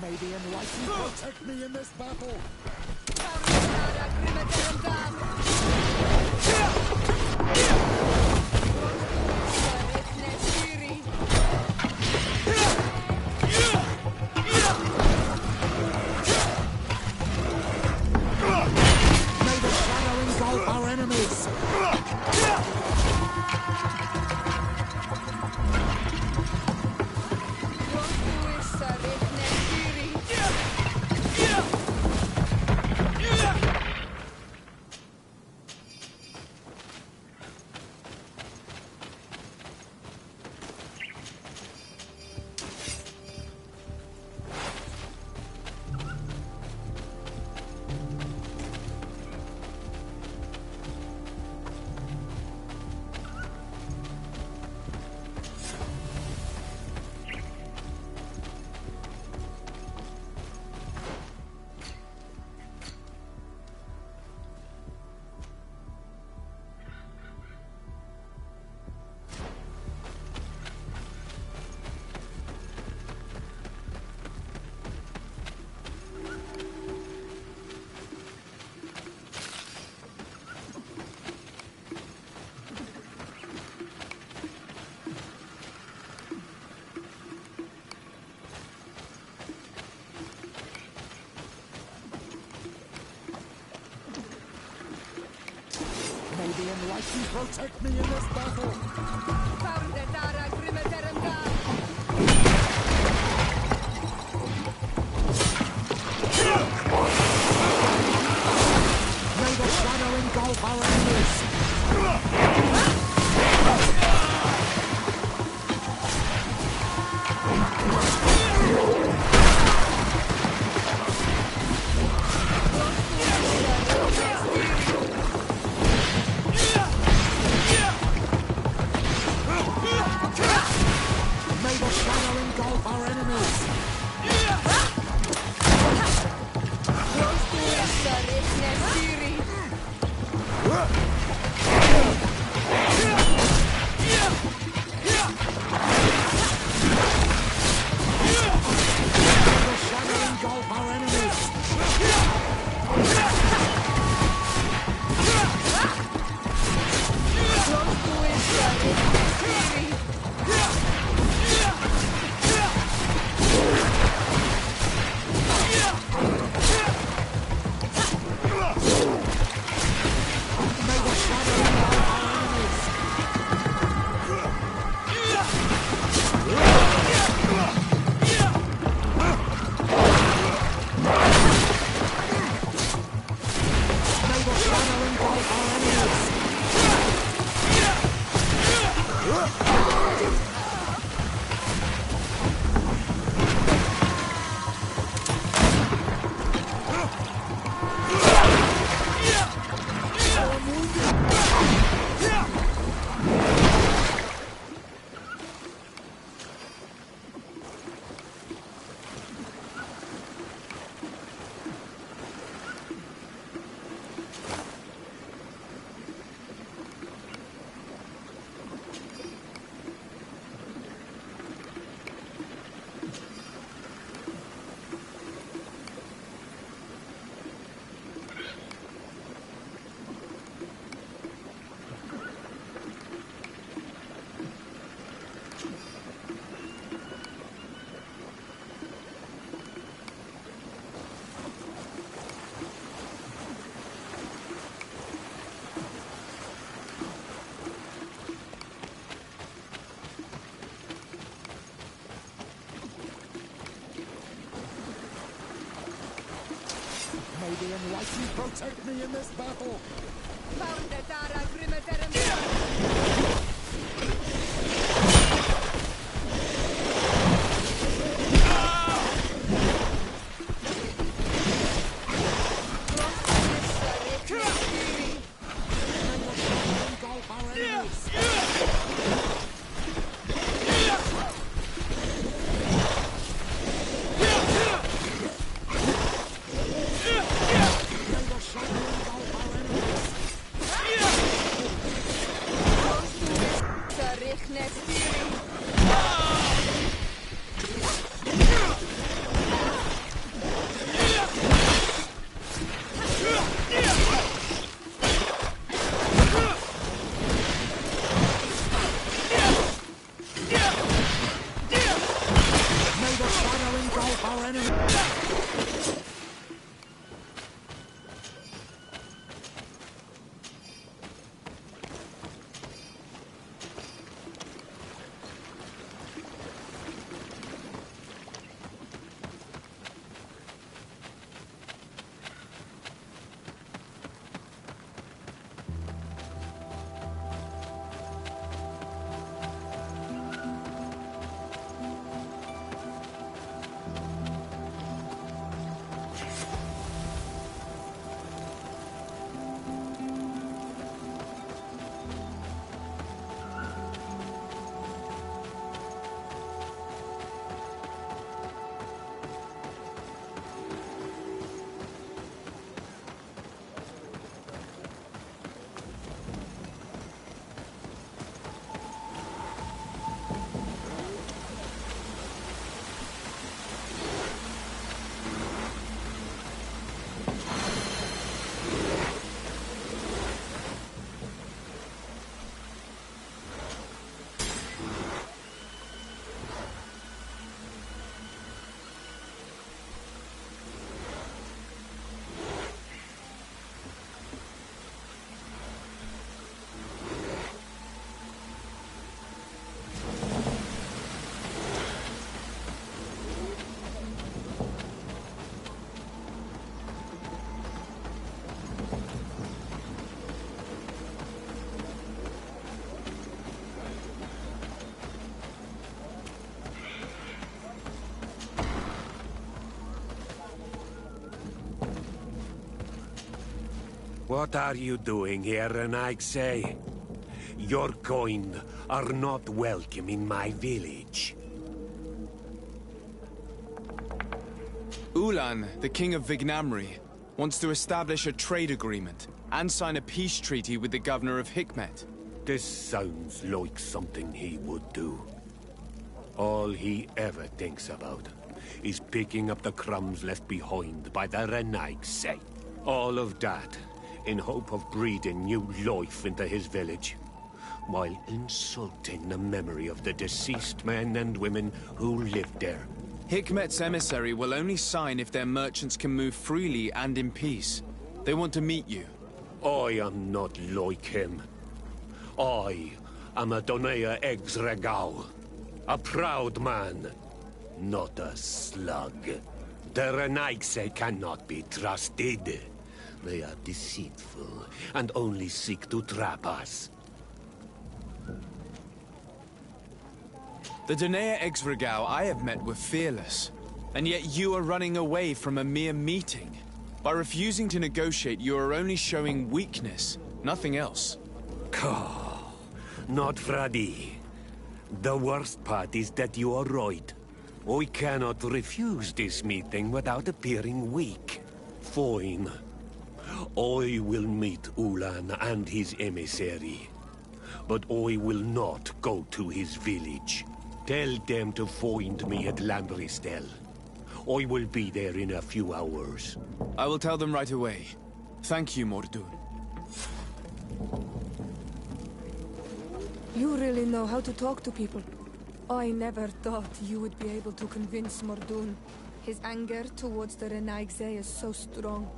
May the enlightened protect me in this battle! May the shadow engulf our enemies! May the Enlightened protect me in this battle! May the shadow engulf our enemies! May the shadow engulf our enemies! May the Enlightened protect me in this battle! May the shadow engulf our enemies! What are you doing here, Renaigse? Your kind are not welcome in my village. Ulan, the king of Vignamri, wants to establish a trade agreement and sign a peace treaty with the governor of Hikmet. This sounds like something he would do. All he ever thinks about is picking up the crumbs left behind by the Renaigse. All of that in hope of breathing new life into his village, while insulting the memory of the deceased men and women who lived there. Hikmet's emissary will only sign if their merchants can move freely and in peace. They want to meet you. I am not like him. I am a Donea Exregao, a proud man, not a slug. The Renaigse cannot be trusted. They are deceitful and only seek to trap us. The Donea Exregao I have met were fearless, and yet you are running away from a mere meeting. By refusing to negotiate, you are only showing weakness, nothing else. Not Fradi. The worst part is that you are right. I cannot refuse this meeting without appearing weak. Fine. I will meet Ulan and his emissary. But I will not go to his village. Tell them to find me at Lambristel. I will be there in a few hours. I will tell them right away. Thank you, Mordoun. You really know how to talk to people. I never thought you would be able to convince Mordoun. His anger towards the Renaigse is so strong.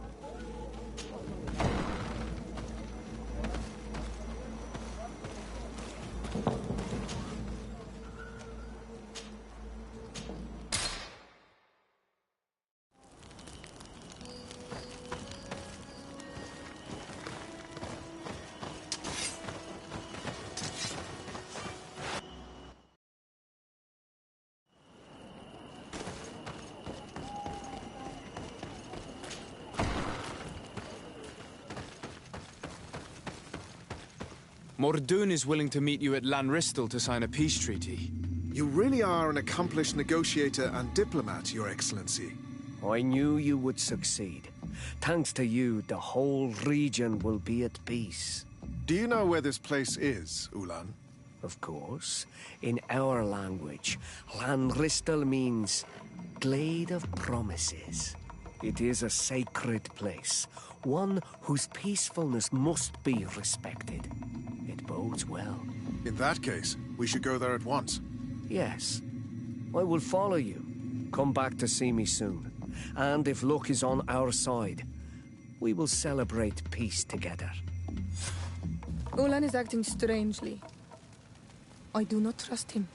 Mordoun is willing to meet you at Lanristel to sign a peace treaty. You really are an accomplished negotiator and diplomat, Your Excellency. I knew you would succeed. Thanks to you, the whole region will be at peace. Do you know where this place is, Ulan? Of course. In our language, Lanristel means Glade of Promises. It is a sacred place, one whose peacefulness must be respected. It bodes well. In that case, we should go there at once. Yes. I will follow you. Come back to see me soon. And if luck is on our side, we will celebrate peace together. Ulan is acting strangely. I do not trust him.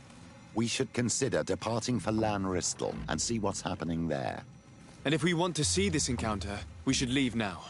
We should consider departing for Lanristel and see what's happening there. And if we want to see this encounter, we should leave now.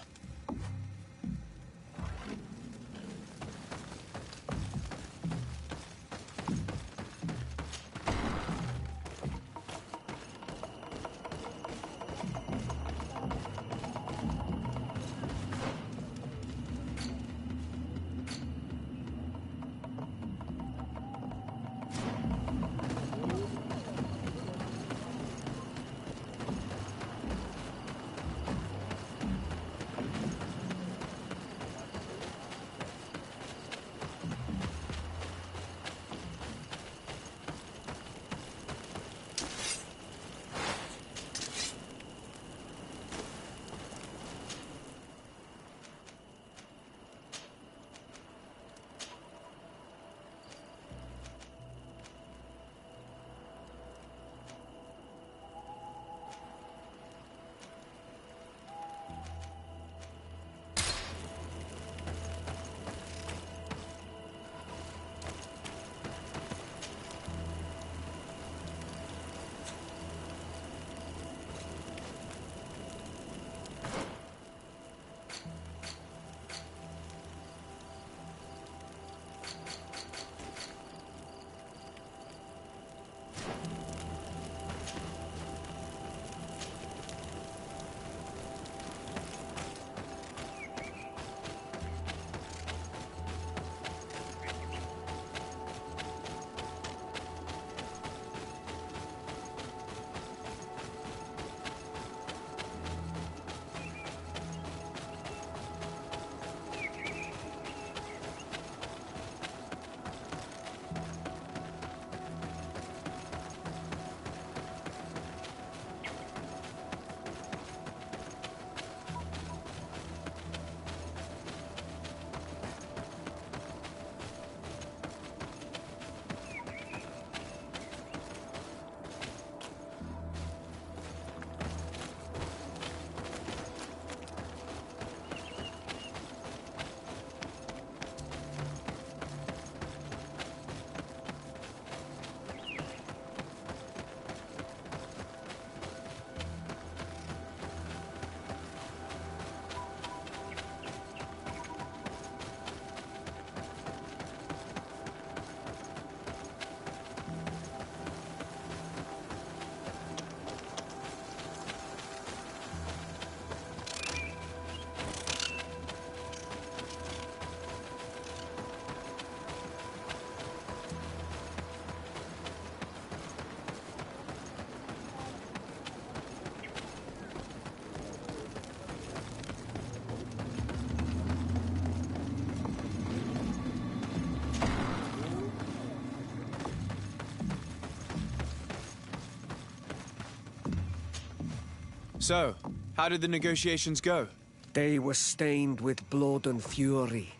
So, how did the negotiations go? They were stained with blood and fury.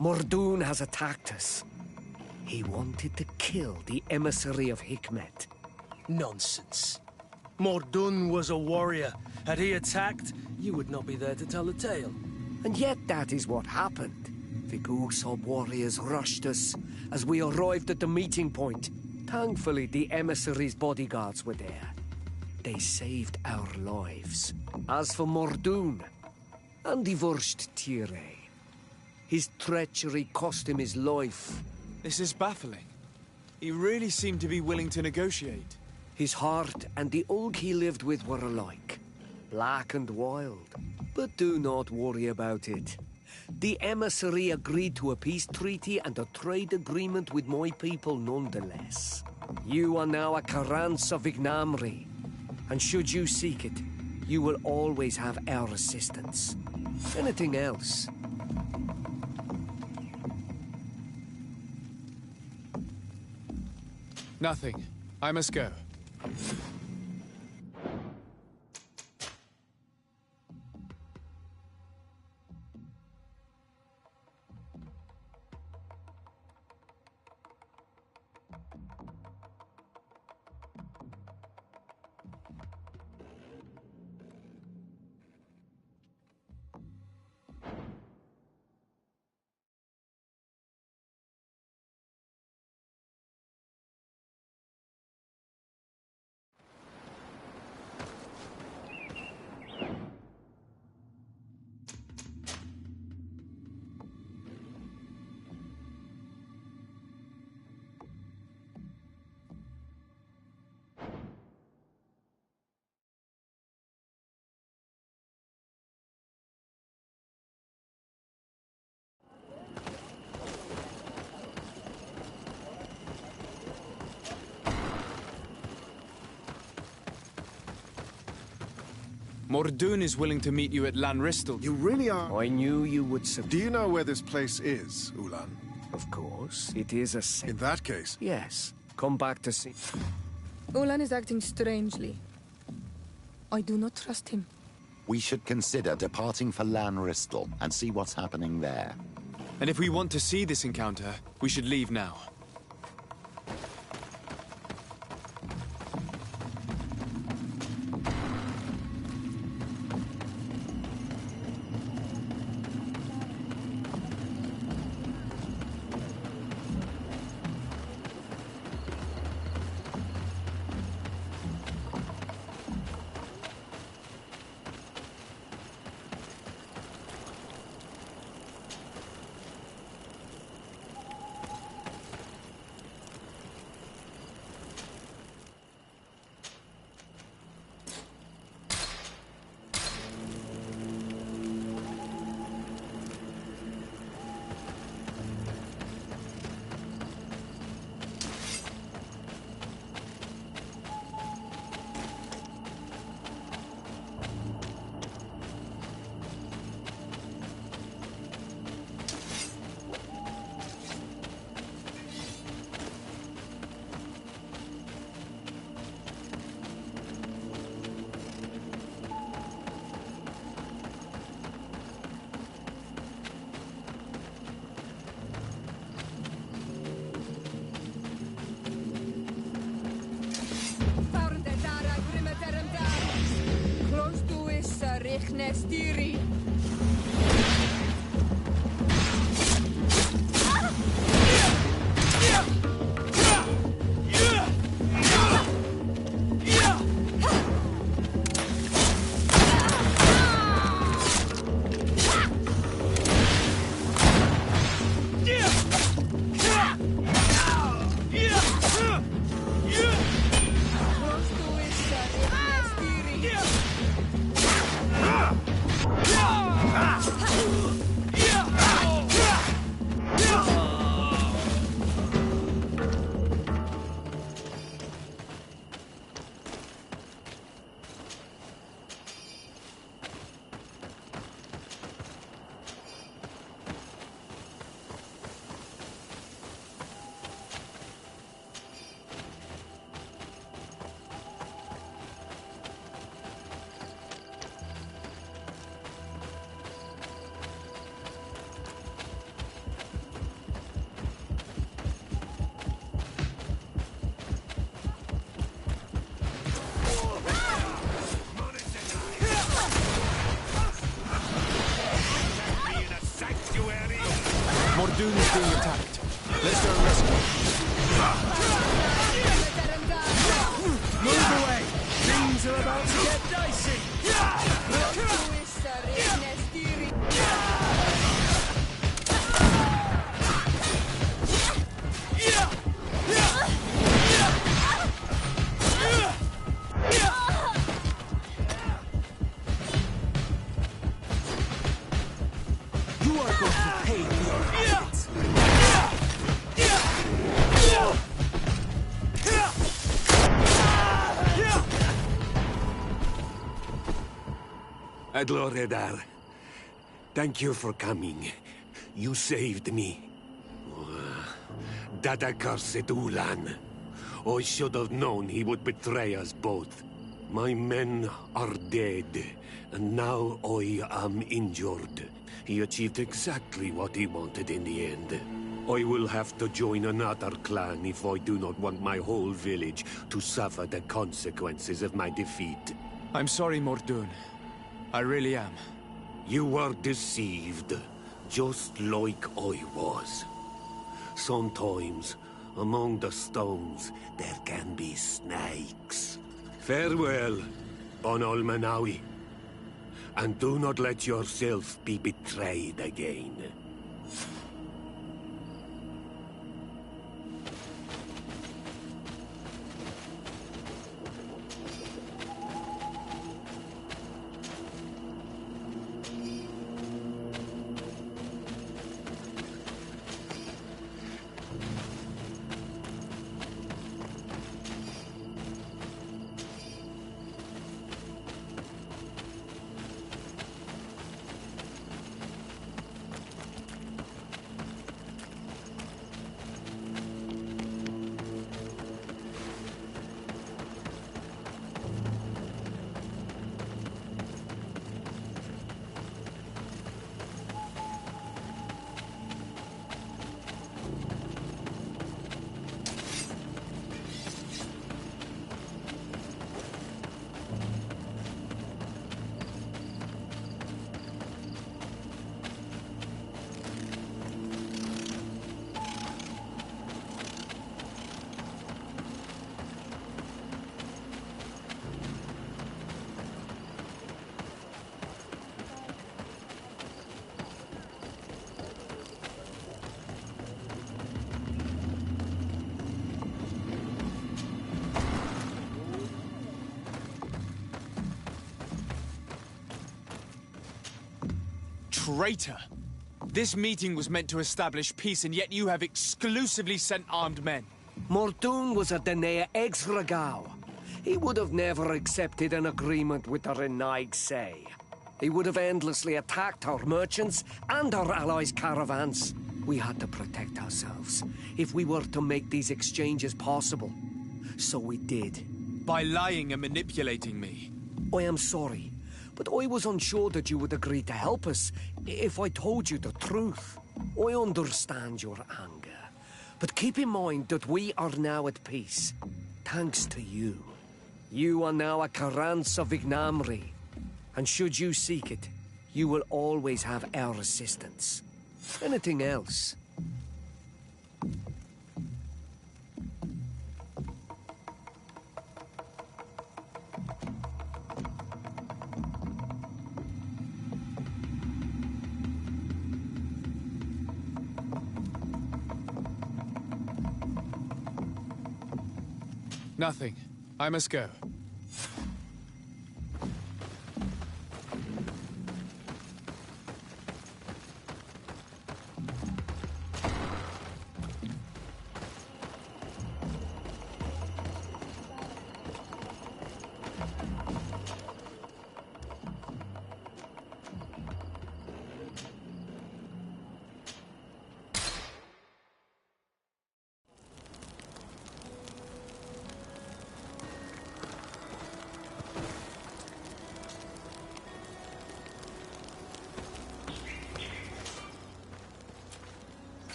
Mordoon has attacked us. He wanted to kill the emissary of Hikmet. Nonsense. Mordoon was a warrior. Had he attacked, you would not be there to tell the tale. And yet that is what happened. The Usopp warriors rushed us as we arrived at the meeting point. Thankfully, the emissary's bodyguards were there. They saved our lives. As for Mordoon, and the Wurst Tire, his treachery cost him his life. This is baffling. He really seemed to be willing to negotiate. His heart and the oak he lived with were alike. Black and wild. But do not worry about it. The emissary agreed to a peace treaty and a trade agreement with my people nonetheless. You are now a Karans of Ignamri, and should you seek it, you will always have our assistance. Anything else? Nothing. I must go. Mordoon is willing to meet you at Lanristel. You really are? I knew you would Do you know where this place is, Ulan? Of course. It is a... In that case? Yes. Come back to see... Ulan is acting strangely. I do not trust him. We should consider departing for Lanristel and see what's happening there. And if we want to see this encounter, we should leave now. Nestiri. Yeah! Mordoon is being attacked. Let's go and rescue him. Move away! Things are about to get dicey! You are going to pay for your actions. Adloredar, thank you for coming. You saved me. That accursed Ulan. I should have known he would betray us both. My men are dead, and now I am injured. He achieved exactly what he wanted in the end. I will have to join another clan if I do not want my whole village to suffer the consequences of my defeat. I'm sorry, Mordoon. I really am. You were deceived, just like I was. Sometimes, among the stones, there can be snakes. Farewell, Bon Almanawi. And do not let yourself be betrayed again. Traitor! This meeting was meant to establish peace, and yet you have exclusively sent armed men. Mordoon was a Danea Exragao. He would have never accepted an agreement with the Renaig Say. He would have endlessly attacked our merchants and our allies' caravans. We had to protect ourselves if we were to make these exchanges possible. So we did. By lying and manipulating me. I am sorry, but I was unsure that you would agree to help us if I told you the truth. I understand your anger, but keep in mind that we are now at peace, thanks to you. You are now a Karans of Ignamri, and should you seek it, you will always have our assistance. Anything else? Nothing. I must go.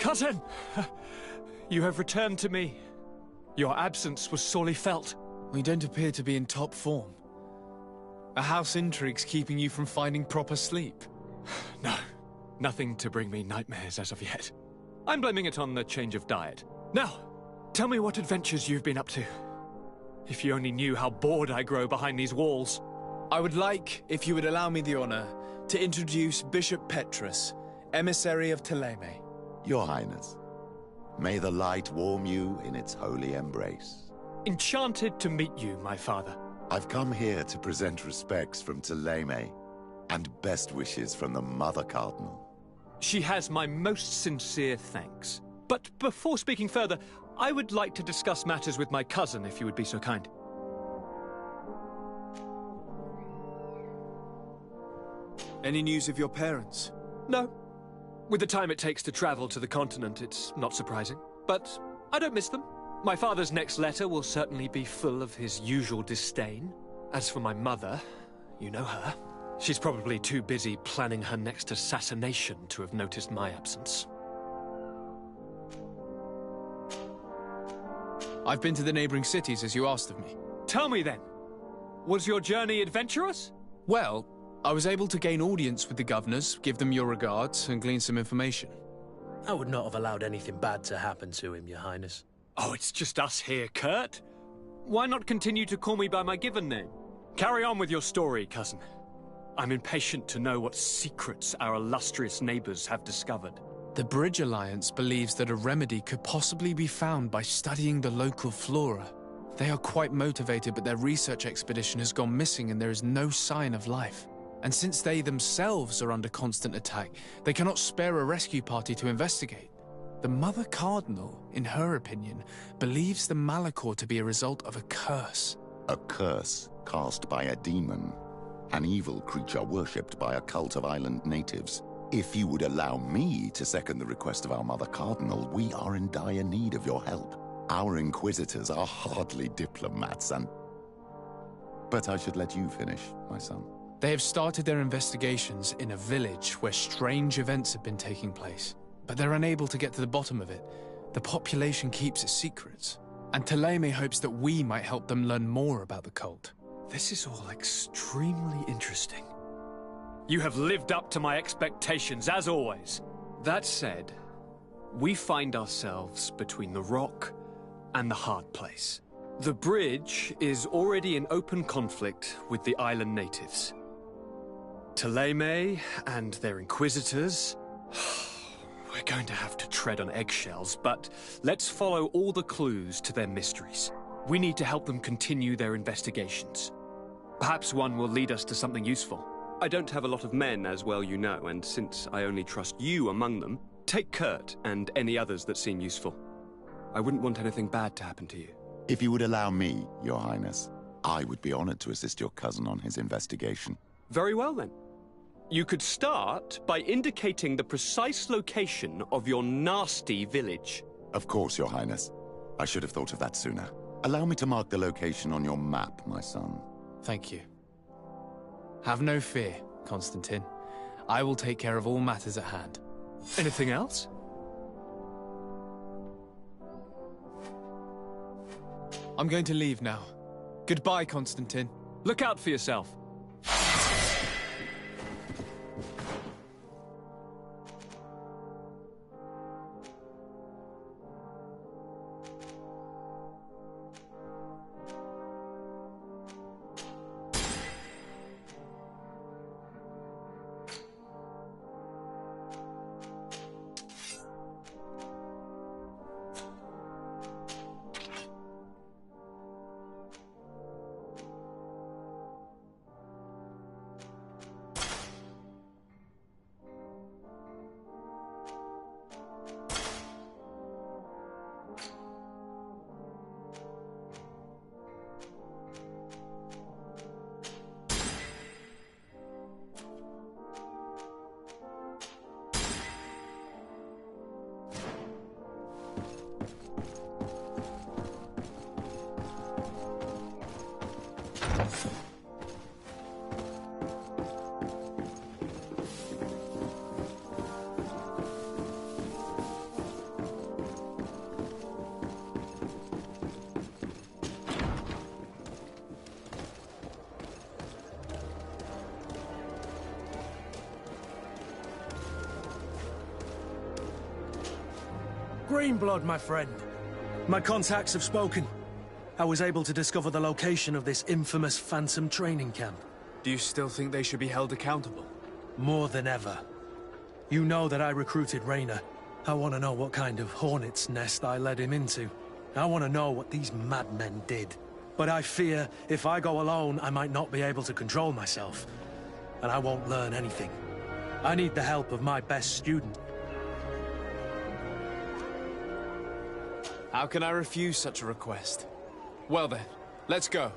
Cousin! You have returned to me. Your absence was sorely felt. We don't appear to be in top form. Are house intrigues keeping you from finding proper sleep? No, nothing to bring me nightmares as of yet. I'm blaming it on the change of diet. Now, tell me what adventures you've been up to. If you only knew how bored I grow behind these walls. I would like, if you would allow me the honor, to introduce Bishop Petrus, emissary of Thélème. Your Highness, may the light warm you in its holy embrace. Enchanted to meet you, my father. I've come here to present respects from Thélème, and best wishes from the Mother Cardinal. She has my most sincere thanks. But before speaking further, I would like to discuss matters with my cousin, if you would be so kind. Any news of your parents? No. With the time it takes to travel to the continent, it's not surprising. But I don't miss them. My father's next letter will certainly be full of his usual disdain. As for my mother, you know her. She's probably too busy planning her next assassination to have noticed my absence. I've been to the neighboring cities, as you asked of me. Tell me then, was your journey adventurous? Well, I was able to gain audience with the governors, give them your regards, and glean some information. I would not have allowed anything bad to happen to him, Your Highness. Oh, it's just us here, Kurt. Why not continue to call me by my given name? Carry on with your story, cousin. I'm impatient to know what secrets our illustrious neighbors have discovered. The Bridge Alliance believes that a remedy could possibly be found by studying the local flora. They are quite motivated, but their research expedition has gone missing and there is no sign of life. And since they themselves are under constant attack, they cannot spare a rescue party to investigate. The Mother Cardinal, in her opinion, believes the Malachor to be a result of a curse. A curse cast by a demon. An evil creature worshipped by a cult of island natives. If you would allow me to second the request of our Mother Cardinal, we are in dire need of your help. Our inquisitors are hardly diplomats and... But I should let you finish, my son. They have started their investigations in a village where strange events have been taking place, but they're unable to get to the bottom of it. The population keeps its secrets, and Thélème hopes that we might help them learn more about the cult. This is all extremely interesting. You have lived up to my expectations, as always. That said, we find ourselves between the rock and the hard place. The bridge is already in open conflict with the island natives. Thélème and their inquisitors... We're going to have to tread on eggshells, but let's follow all the clues to their mysteries. We need to help them continue their investigations. Perhaps one will lead us to something useful. I don't have a lot of men, as well you know, and since I only trust you among them, take Kurt and any others that seem useful. I wouldn't want anything bad to happen to you. If you would allow me, Your Highness, I would be honored to assist your cousin on his investigation. Very well, then. You could start by indicating the precise location of your nasty village. Of course, Your Highness. I should have thought of that sooner. Allow me to mark the location on your map, my son. Thank you. Have no fear, Constantine. I will take care of all matters at hand. Anything else? I'm going to leave now. Goodbye, Constantine. Look out for yourself. Greenblood, my friend. My contacts have spoken. I was able to discover the location of this infamous Phantom training camp. Do you still think they should be held accountable? More than ever. You know that I recruited Raynor. I want to know what kind of hornet's nest I led him into. I want to know what these madmen did. But I fear if I go alone, I might not be able to control myself. And I won't learn anything. I need the help of my best student. How can I refuse such a request? Well then, let's go.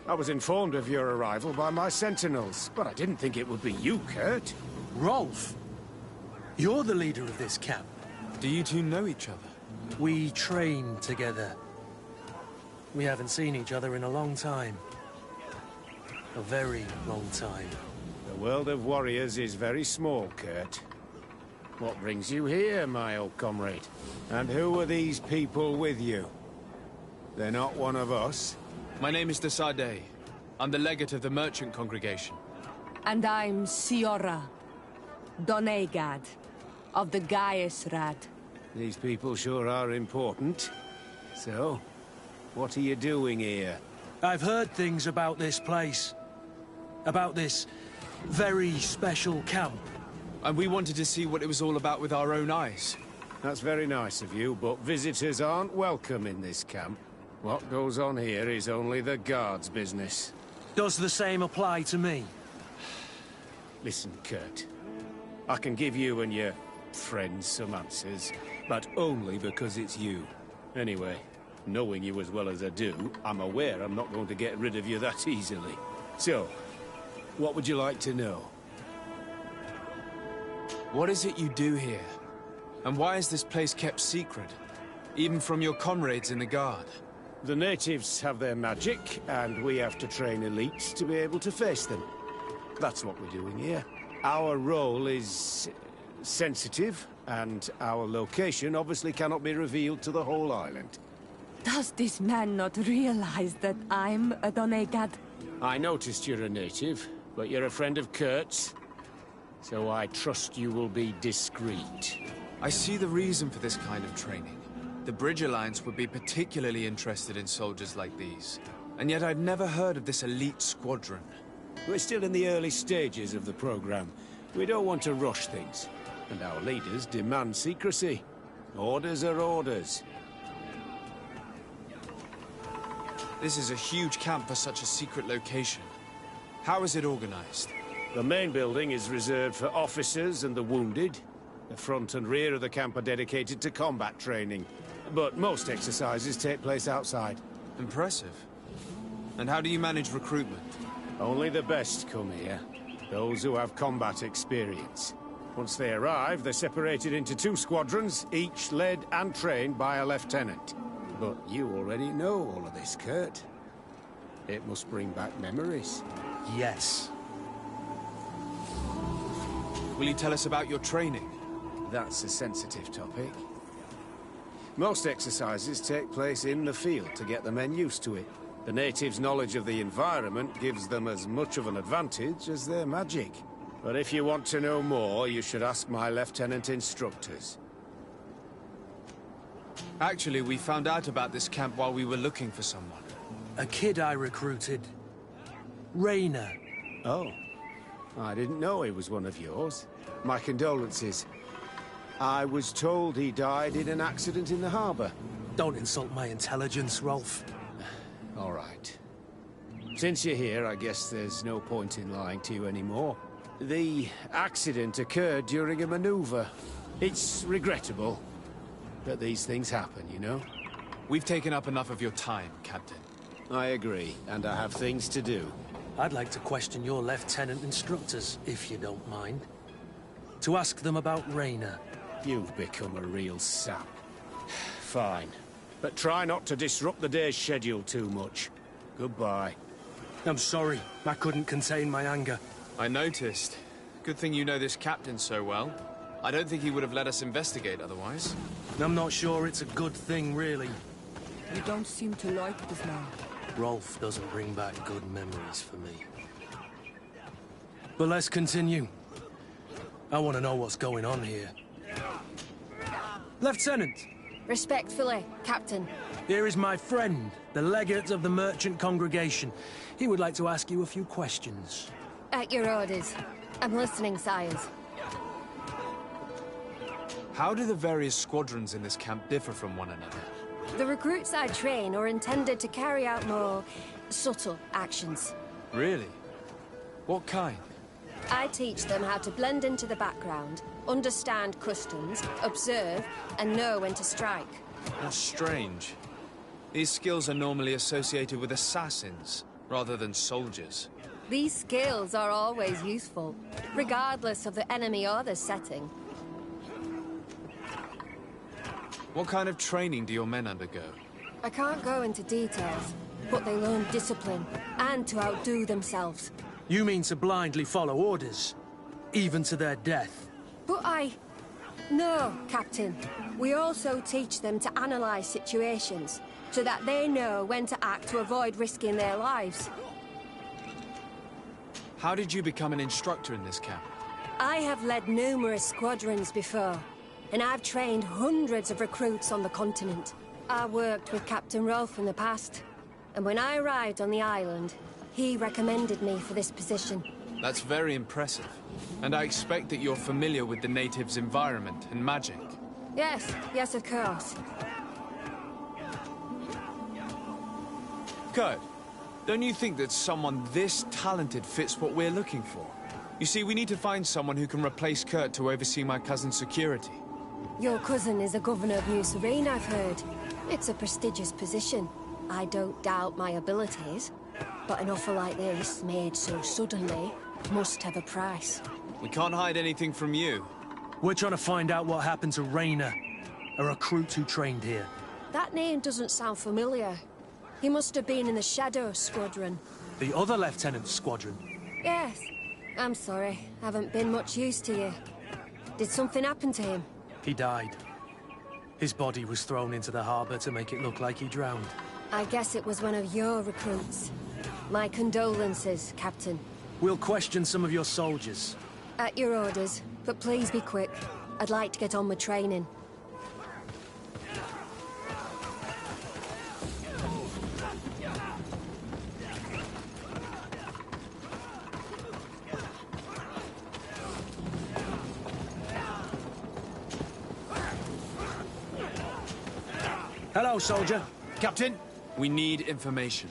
I was informed of your arrival by my sentinels, but I didn't think it would be you, Kurt. Rolf? You're the leader of this camp. Do you two know each other? We train together. We haven't seen each other in a long time. A very long time. The world of warriors is very small, Kurt. What brings you here, my old comrade? And who are these people with you? They're not one of us? My name is de Sardet. I'm the legate of the merchant congregation. And I'm Siora, Doneigad, of the Gaius-Rad. These people sure are important. So, what are you doing here? I've heard things about this place. About this very special camp. And we wanted to see what it was all about with our own eyes. That's very nice of you, but visitors aren't welcome in this camp. What goes on here is only the guards' business. Does the same apply to me? Listen, Kurt. I can give you and your friends some answers, but only because it's you. Anyway, knowing you as well as I do, I'm aware I'm not going to get rid of you that easily. So, what would you like to know? What is it you do here? And why is this place kept secret? Even from your comrades in the Guard? The natives have their magic, and we have to train elites to be able to face them. That's what we're doing here. Our role is sensitive, and our location obviously cannot be revealed to the whole island. Does this man not realize that I'm a Doneigad? I noticed you're a native, but you're a friend of Kurt's, so I trust you will be discreet. I see the reason for this kind of training. The Bridge Alliance would be particularly interested in soldiers like these. And yet I'd never heard of this elite squadron. We're still in the early stages of the program. We don't want to rush things. And our leaders demand secrecy. Orders are orders. This is a huge camp for such a secret location. How is it organized? The main building is reserved for officers and the wounded. The front and rear of the camp are dedicated to combat training. But most exercises take place outside. Impressive. And how do you manage recruitment? Only the best come here. Those who have combat experience. Once they arrive, they're separated into 2 squadrons, each led and trained by a lieutenant. But you already know all of this, Kurt. It must bring back memories. Yes. Will you tell us about your training? That's a sensitive topic. Most exercises take place in the field to get the men used to it. The natives' knowledge of the environment gives them as much of an advantage as their magic. But if you want to know more, you should ask my lieutenant instructors. Actually, we found out about this camp while we were looking for someone. A kid I recruited. Raynor. Oh. I didn't know he was one of yours. My condolences. I was told he died in an accident in the harbor. Don't insult my intelligence, Rolf. All right. Since you're here, I guess there's no point in lying to you anymore. The accident occurred during a maneuver. It's regrettable, but these things happen, you know? We've taken up enough of your time, Captain. I agree, and I have things to do. I'd like to question your lieutenant instructors, if you don't mind. To ask them about Raynor. You've become a real sap. Fine. But try not to disrupt the day's schedule too much. Goodbye. I'm sorry. I couldn't contain my anger. I noticed. Good thing you know this captain so well. I don't think he would have let us investigate otherwise. I'm not sure it's a good thing, really. You don't seem to like this man. Rolf doesn't bring back good memories for me. But let's continue. I want to know what's going on here. Lieutenant! Respectfully, Captain. Here is my friend, the legate of the merchant congregation. He would like to ask you a few questions. At your orders. I'm listening, sires. How do the various squadrons in this camp differ from one another? The recruits I train are intended to carry out more subtle actions. Really? What kind? I teach them how to blend into the background, understand customs, observe, and know when to strike. That's strange. These skills are normally associated with assassins. rather than soldiers. These skills are always useful, regardless of the enemy or the setting. What kind of training do your men undergo? I can't go into details, but they learn discipline and to outdo themselves. You mean to blindly follow orders, even to their death? But No, Captain. We also teach them to analyze situations, so that they know when to act to avoid risking their lives. How did you become an instructor in this camp? I have led numerous squadrons before, and I've trained hundreds of recruits on the continent. I worked with Captain Rolfe in the past, and when I arrived on the island, he recommended me for this position. That's very impressive. And I expect that you're familiar with the natives' environment and magic. Yes, of course. Kurt, don't you think that someone this talented fits what we're looking for? You see, we need to find someone who can replace Kurt to oversee my cousin's security. Your cousin is a governor of New Serene, I've heard. It's a prestigious position. I don't doubt my abilities, but an offer like this, made so suddenly, must have a price. We can't hide anything from you. We're trying to find out what happened to Raynor, a recruit who trained here. That name doesn't sound familiar. He must have been in the Shadow Squadron. The other Lieutenant's squadron? Yes. I'm sorry. Haven't been much use to you. Did something happen to him? He died. His body was thrown into the harbor to make it look like he drowned. I guess it was one of your recruits. My condolences, Captain. We'll question some of your soldiers. At your orders, but please be quick. I'd like to get on with training. Hello, soldier. Captain? We need information.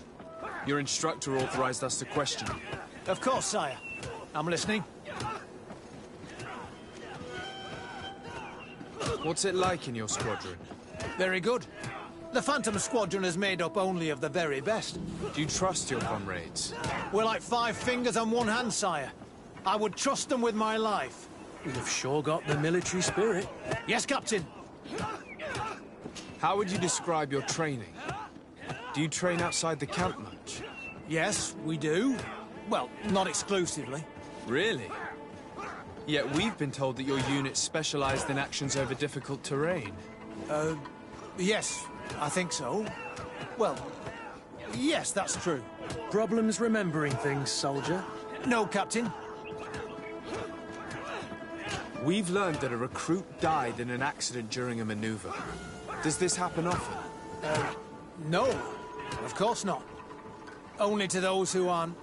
Your instructor authorized us to question you. Of course, sire. I'm listening. What's it like in your squadron? Very good. The Phantom Squadron is made up only of the very best. Do you trust your comrades? We're like 5 fingers on one hand, sire. I would trust them with my life. You've sure got the military spirit. Yes, Captain. How would you describe your training? Do you train outside the camp much? Yes, we do. Well, not exclusively. Really? Yet we've been told that your unit specialized in actions over difficult terrain. Yes, I think so. Well, yes, that's true. Problems remembering things, soldier? No, Captain. We've learned that a recruit died in an accident during a maneuver. Does this happen often? No, of course not. Only to those who aren't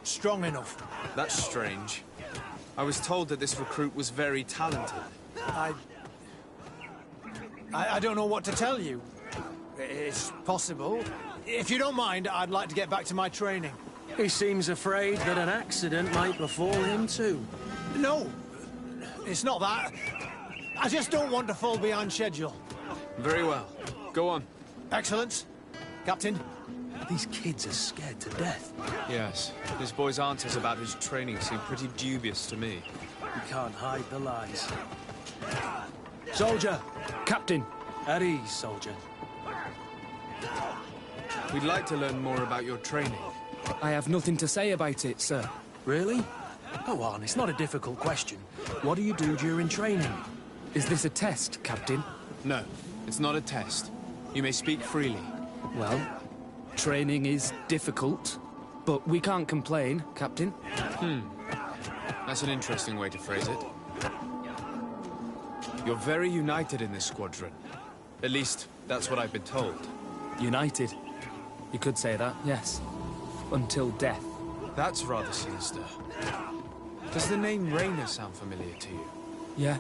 strong enough. That's strange. I was told that this recruit was very talented. I don't know what to tell you. It's possible. If you don't mind, I'd like to get back to my training. He seems afraid that an accident might befall him too. No, it's not that. I just don't want to fall behind schedule. Very well. Go on. Excellent. Captain. These kids are scared to death. Yes. This boy's answers about his training seem pretty dubious to me. We can't hide the lies. Soldier! Captain! At ease, soldier. We'd like to learn more about your training. I have nothing to say about it, sir. Really? Go on, it's not a difficult question. What do you do during training? Is this a test, Captain? No, it's not a test. You may speak freely. Well, training is difficult, but we can't complain, Captain. That's an interesting way to phrase it. You're very united in this squadron. At least, that's what I've been told. United? You could say that, yes. Until death. That's rather sinister. Does the name Raynor sound familiar to you? Yeah.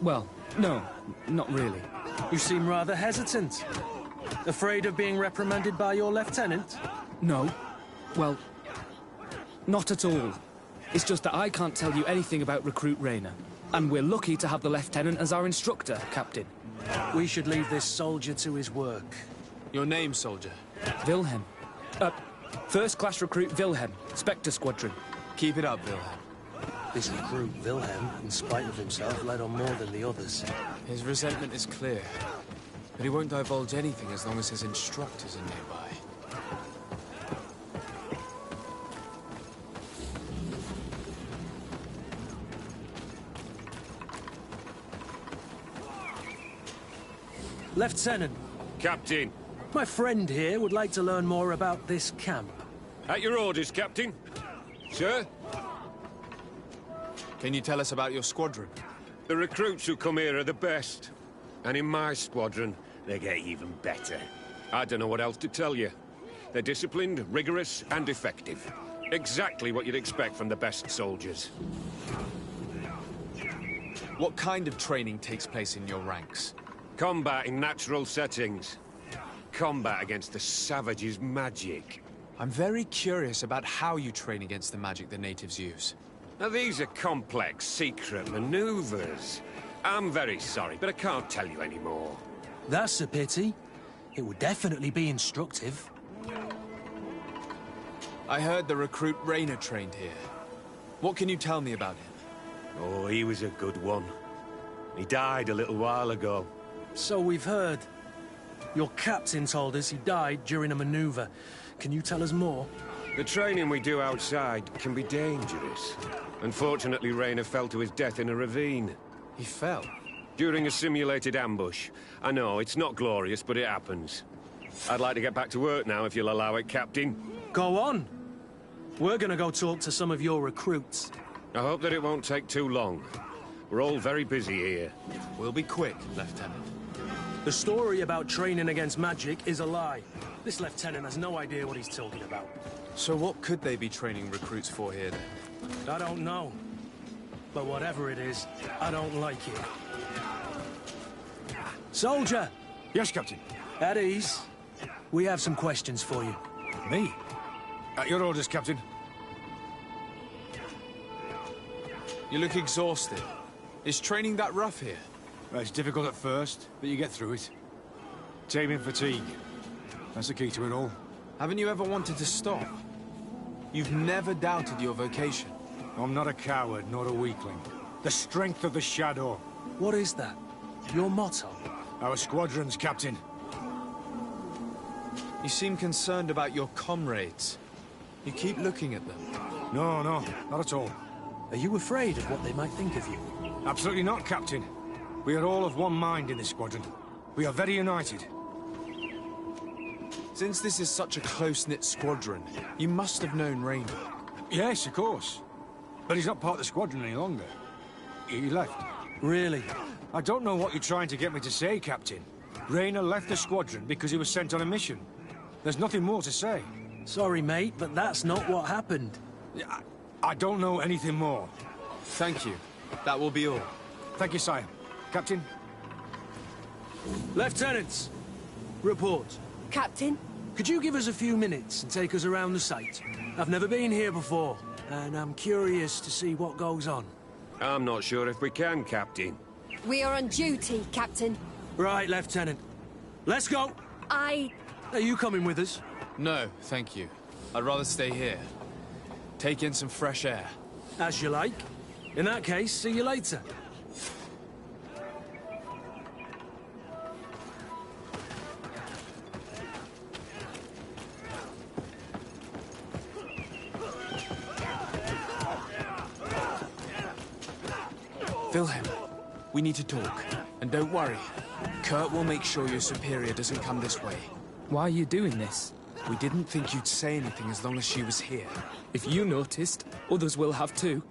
Well, no, not really. You seem rather hesitant. Afraid of being reprimanded by your lieutenant? No. Well, not at all. It's just that I can't tell you anything about Recruit Raynor. And we're lucky to have the Lieutenant as our instructor, Captain. We should leave this soldier to his work. Your name, soldier? Wilhelm. First class recruit Wilhelm, Spectre Squadron. Keep it up, Wilhelm. This recruit, Wilhelm, in spite of himself, led on more than the others. His resentment is clear, but he won't divulge anything as long as his instructors are nearby. Lieutenant. Captain. My friend here would like to learn more about this camp. At your orders, Captain. Sir? Can you tell us about your squadron? The recruits who come here are the best. And in my squadron, they get even better. I don't know what else to tell you. They're disciplined, rigorous, and effective. Exactly what you'd expect from the best soldiers. What kind of training takes place in your ranks? Combat in natural settings. Combat against the savages' magic. I'm very curious about how you train against the magic the natives use. Now, these are complex, secret maneuvers. I'm very sorry, but I can't tell you anymore. That's a pity. It would definitely be instructive. I heard the recruit Raynor trained here. What can you tell me about him? Oh, he was a good one. He died a little while ago. So we've heard. Your captain told us he died during a maneuver. Can you tell us more? The training we do outside can be dangerous. Unfortunately, Raynor fell to his death in a ravine. He fell? During a simulated ambush. I know, it's not glorious, but it happens. I'd like to get back to work now, if you'll allow it, Captain. Go on. We're gonna go talk to some of your recruits. I hope that it won't take too long. We're all very busy here. We'll be quick, Lieutenant. The story about training against magic is a lie. This lieutenant has no idea what he's talking about. So what could they be training recruits for here, then? I don't know. But whatever it is, I don't like it. Soldier! Yes, Captain. At ease. We have some questions for you. Me? At your orders, Captain. You look exhausted. Is training that rough here? Well, it's difficult at first, but you get through it. Taming fatigue. That's the key to it all. Haven't you ever wanted to stop? You've never doubted your vocation. I'm not a coward, nor a weakling. The strength of the Shadow. What is that? Your motto? Our squadron's, Captain. You seem concerned about your comrades. You keep looking at them. No, not at all. Are you afraid of what they might think of you? Absolutely not, Captain. We are all of one mind in this squadron. We are very united. Since this is such a close-knit squadron, you must have known Raynor. Yes, of course. But he's not part of the squadron any longer. He left. Really? I don't know what you're trying to get me to say, Captain. Raynor left the squadron because he was sent on a mission. There's nothing more to say. Sorry, mate, but that's not what happened. I don't know anything more. Thank you. That will be all. Thank you, sire. Captain? Lieutenants! Report. Captain? Could you give us a few minutes and take us around the site? I've never been here before, and I'm curious to see what goes on. I'm not sure if we can, Captain. We are on duty, Captain. Right, Lieutenant. Let's go! Are you coming with us? No, thank you. I'd rather stay here. Take in some fresh air. As you like. In that case, see you later. Wilhelm, we need to talk. And don't worry. Kurt will make sure your superior doesn't come this way. Why are you doing this? We didn't think you'd say anything as long as she was here. If you noticed, others will have too.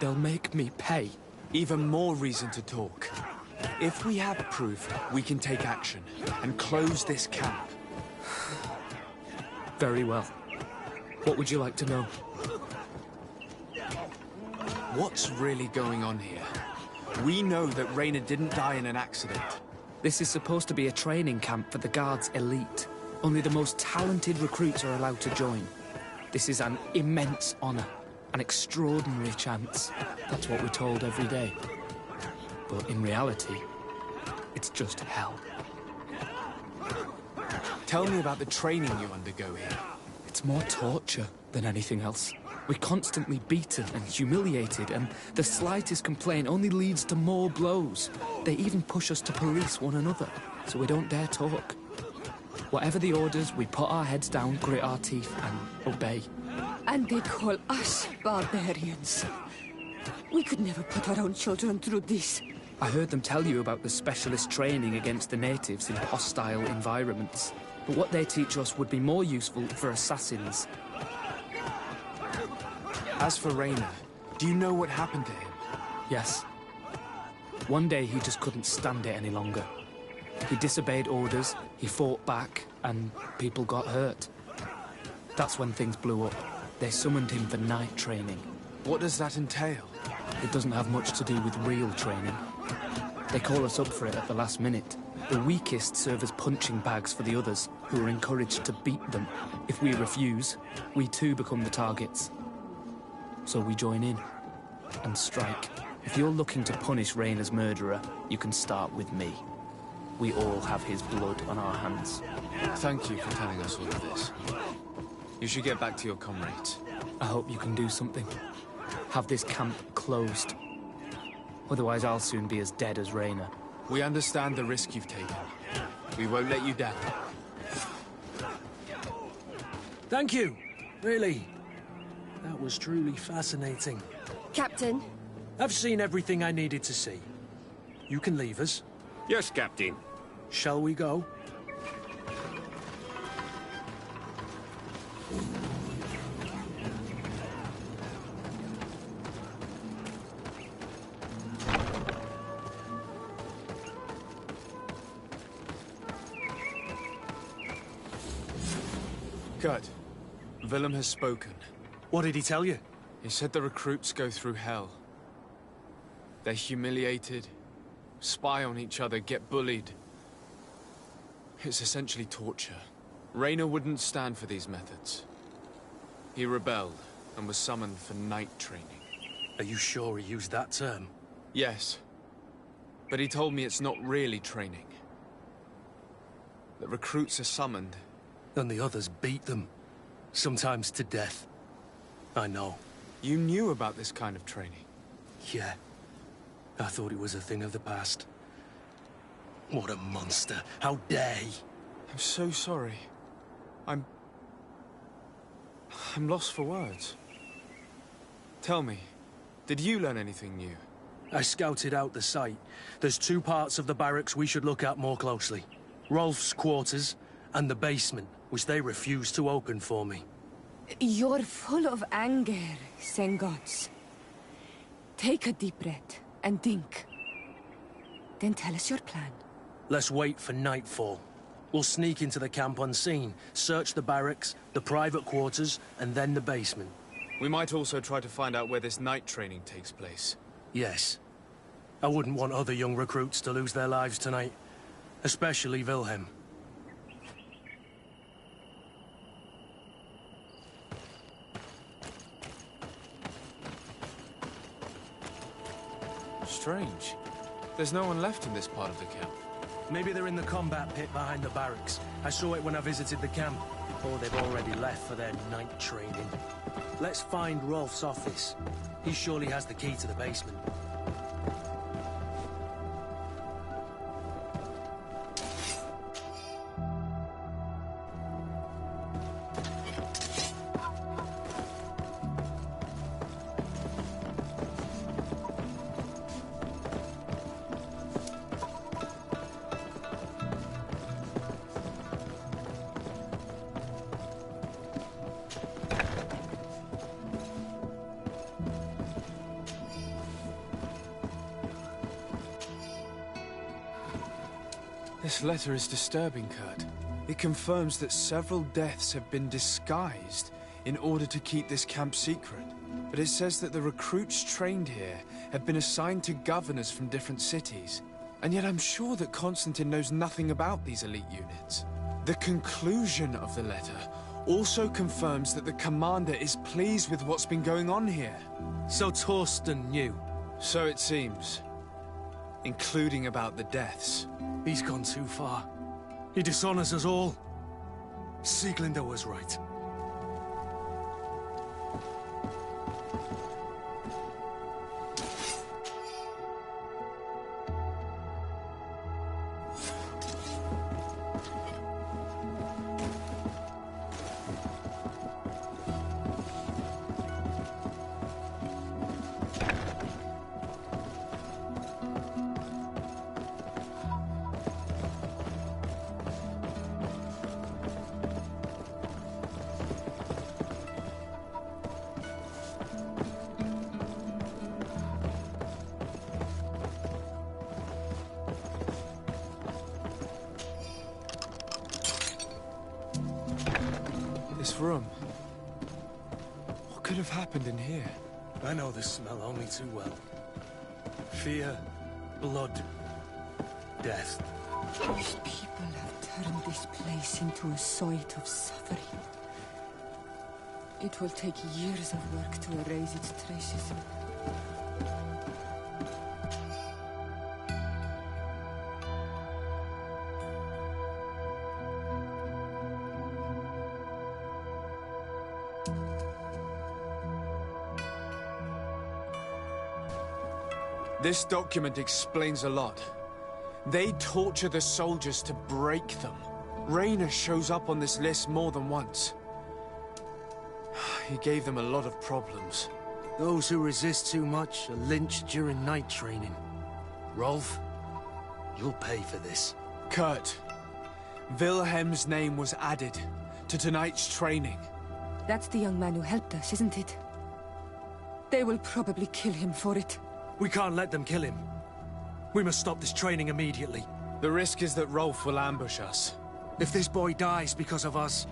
They'll make me pay. Even more reason to talk. If we have proof, we can take action and close this camp. Very well. What would you like to know? What's really going on here? We know that Raynor didn't die in an accident. This is supposed to be a training camp for the Guard's elite. Only the most talented recruits are allowed to join. This is an immense honor, an extraordinary chance. That's what we're told every day. But in reality, it's just hell. Tell me about the training you undergo here. It's more torture than anything else. We're constantly beaten and humiliated, and the slightest complaint only leads to more blows. They even push us to police one another, so we don't dare talk. Whatever the orders, we put our heads down, grit our teeth, and obey. And they call us barbarians. We could never put our own children through this. I heard them tell you about the specialist training against the natives in hostile environments. But what they teach us would be more useful for assassins. As for Raynor, do you know what happened to him? Yes. One day he just couldn't stand it any longer. He disobeyed orders, he fought back, and people got hurt. That's when things blew up. They summoned him for night training. What does that entail? It doesn't have much to do with real training. They call us up for it at the last minute. The weakest serve as punching bags for the others, who are encouraged to beat them. If we refuse, we too become the targets. So we join in and strike. If you're looking to punish Raynor's murderer, you can start with me. We all have his blood on our hands. Thank you for telling us all of this. You should get back to your comrades. I hope you can do something. Have this camp closed. Otherwise I'll soon be as dead as Raynor. We understand the risk you've taken. We won't let you down. Thank you. Really. That was truly fascinating. Captain? I've seen everything I needed to see. You can leave us. Yes, Captain. Shall we go? Kurt, Willem has spoken. What did he tell you? He said the recruits go through hell. They're humiliated, spy on each other, get bullied. It's essentially torture. Raynor wouldn't stand for these methods. He rebelled and was summoned for night training. Are you sure he used that term? Yes. But he told me it's not really training. The recruits are summoned. And the others beat them. Sometimes to death. I know. You knew about this kind of training? Yeah. I thought it was a thing of the past. What a monster. How dare he? I'm so sorry. I'm lost for words. Tell me, did you learn anything new? I scouted out the site. There's two parts of the barracks we should look at more closely. Rolf's quarters and the basement, which they refused to open for me. You're full of anger, Sengots. Take a deep breath and think. Then tell us your plan. Let's wait for nightfall. We'll sneak into the camp unseen, search the barracks, the private quarters, and then the basement. We might also try to find out where this night training takes place. Yes. I wouldn't want other young recruits to lose their lives tonight. Especially Wilhelm. Strange. There's no one left in this part of the camp. Maybe they're in the combat pit behind the barracks. I saw it when I visited the camp. Or they've already left for their night training. Let's find Rolf's office. He surely has the key to the basement. This letter is disturbing, Kurt. It confirms that several deaths have been disguised in order to keep this camp secret. But it says that the recruits trained here have been assigned to governors from different cities. And yet I'm sure that Constantine knows nothing about these elite units. The conclusion of the letter also confirms that the commander is pleased with what's been going on here. So Torsten knew? So it seems. Including about the deaths. He's gone too far. He dishonors us all. Sieglinde was right. could have happened in here? I know this smell only too well. Fear, blood, death. These people have turned this place into a site of suffering. It will take years of work to erase its traces. This document explains a lot. They torture the soldiers to break them. Raynor shows up on this list more than once. He gave them a lot of problems. Those who resist too much are lynched during night training. Rolf, you'll pay for this. Kurt, Wilhelm's name was added to tonight's training. That's the young man who helped us, isn't it? They will probably kill him for it. We can't let them kill him. We must stop this training immediately. The risk is that Rolf will ambush us. If this boy dies because of us,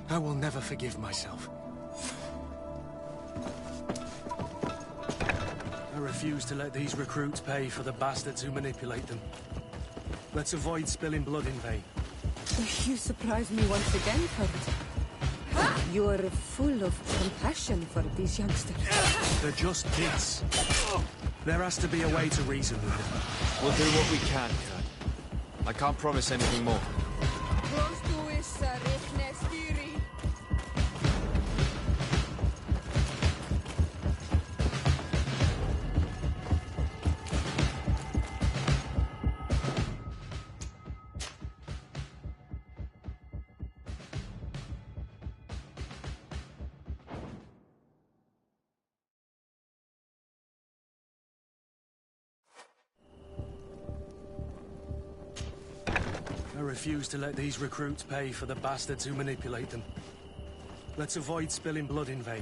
I will never forgive myself. I refuse to let these recruits pay for the bastards who manipulate them. Let's avoid spilling blood in vain. You surprise me once again, Kurt. You're full of compassion for these youngsters. They're just kids. There has to be a way to reason with them. We'll do what we can, Kurt. I can't promise anything more. I refuse to let these recruits pay for the bastards who manipulate them. Let's avoid spilling blood in vain.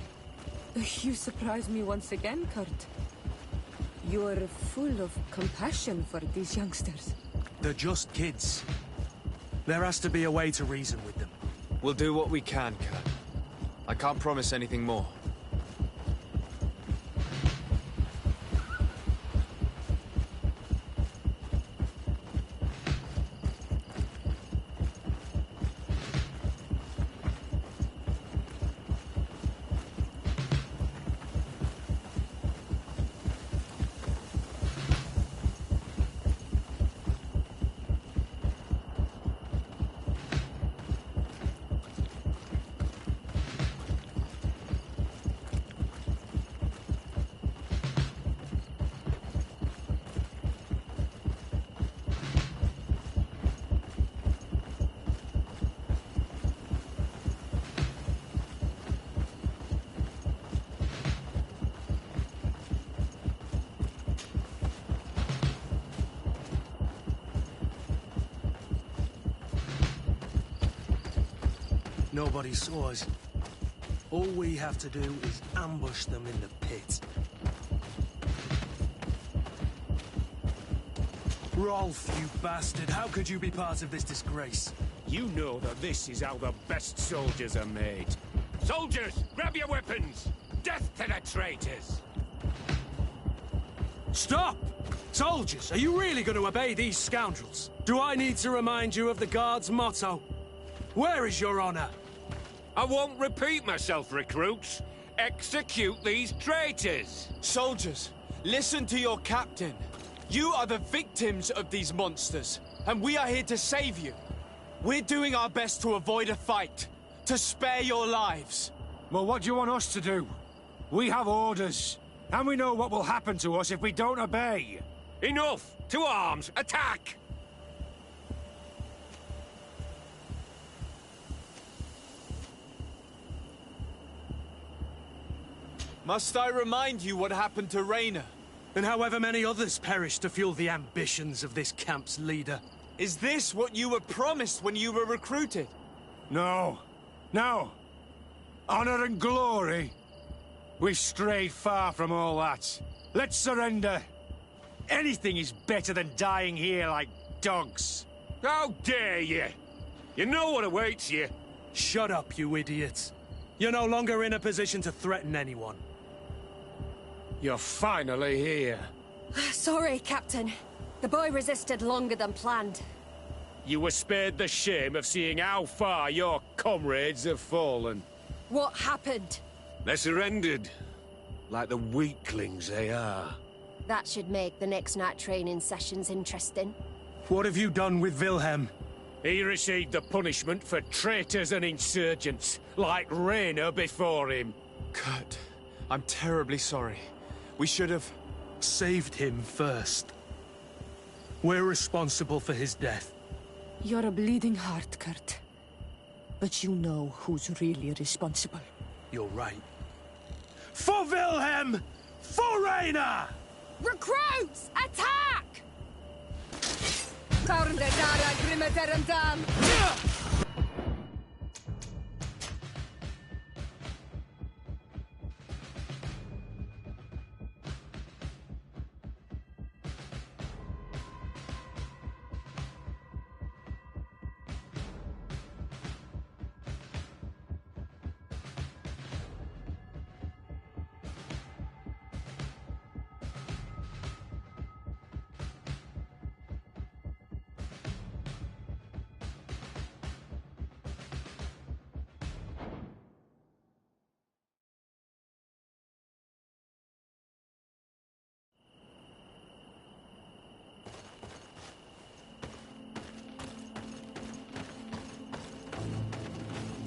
You surprise me once again, Kurt. You're full of compassion for these youngsters. They're just kids. There has to be a way to reason with them. We'll do what we can, Kurt. I can't promise anything more. Nobody saw us. All we have to do is ambush them in the pit. Rolf, you bastard! How could you be part of this disgrace? You know that this is how the best soldiers are made. Soldiers, grab your weapons! Death to the traitors! Stop! Soldiers, are you really going to obey these scoundrels? Do I need to remind you of the Guard's motto? Where is your honor? I won't repeat myself, recruits. Execute these traitors! Soldiers, listen to your captain. You are the victims of these monsters, and we are here to save you. We're doing our best to avoid a fight, to spare your lives. Well, what do you want us to do? We have orders, and we know what will happen to us if we don't obey. Enough! To arms! Attack! Must I remind you what happened to Raynor? And however many others perished to fuel the ambitions of this camp's leader. Is this what you were promised when you were recruited? No. No. Honor and glory. We've strayed far from all that. Let's surrender. Anything is better than dying here like dogs. How dare you? You know what awaits you. Shut up, you idiots. You're no longer in a position to threaten anyone. You're finally here. Sorry, Captain. The boy resisted longer than planned. You were spared the shame of seeing how far your comrades have fallen. What happened? They surrendered, like the weaklings they are. That should make the next night training sessions interesting. What have you done with Wilhelm? He received the punishment for traitors and insurgents, like Rainer before him. Kurt, I'm terribly sorry. We should have... saved him first. We're responsible for his death. You're a bleeding heart, Kurt. But you know who's really responsible. You're right. For Wilhelm! For Rainer! Recruits! Attack!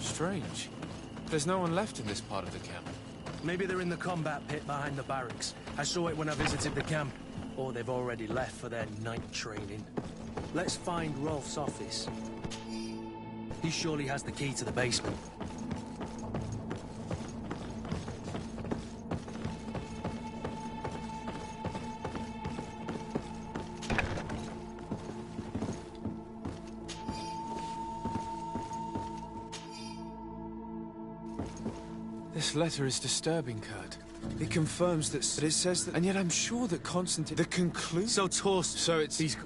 Strange. There's no one left in this part of the camp. Maybe they're in the combat pit behind the barracks. I saw it when I visited the camp. Or they've already left for their night training. Let's find Rolf's office. He surely has the key to the basement. This letter is disturbing, Kurt. It confirms that it says that, and yet I'm sure that Constantine... The conclusion... So Torst... So it's... He's...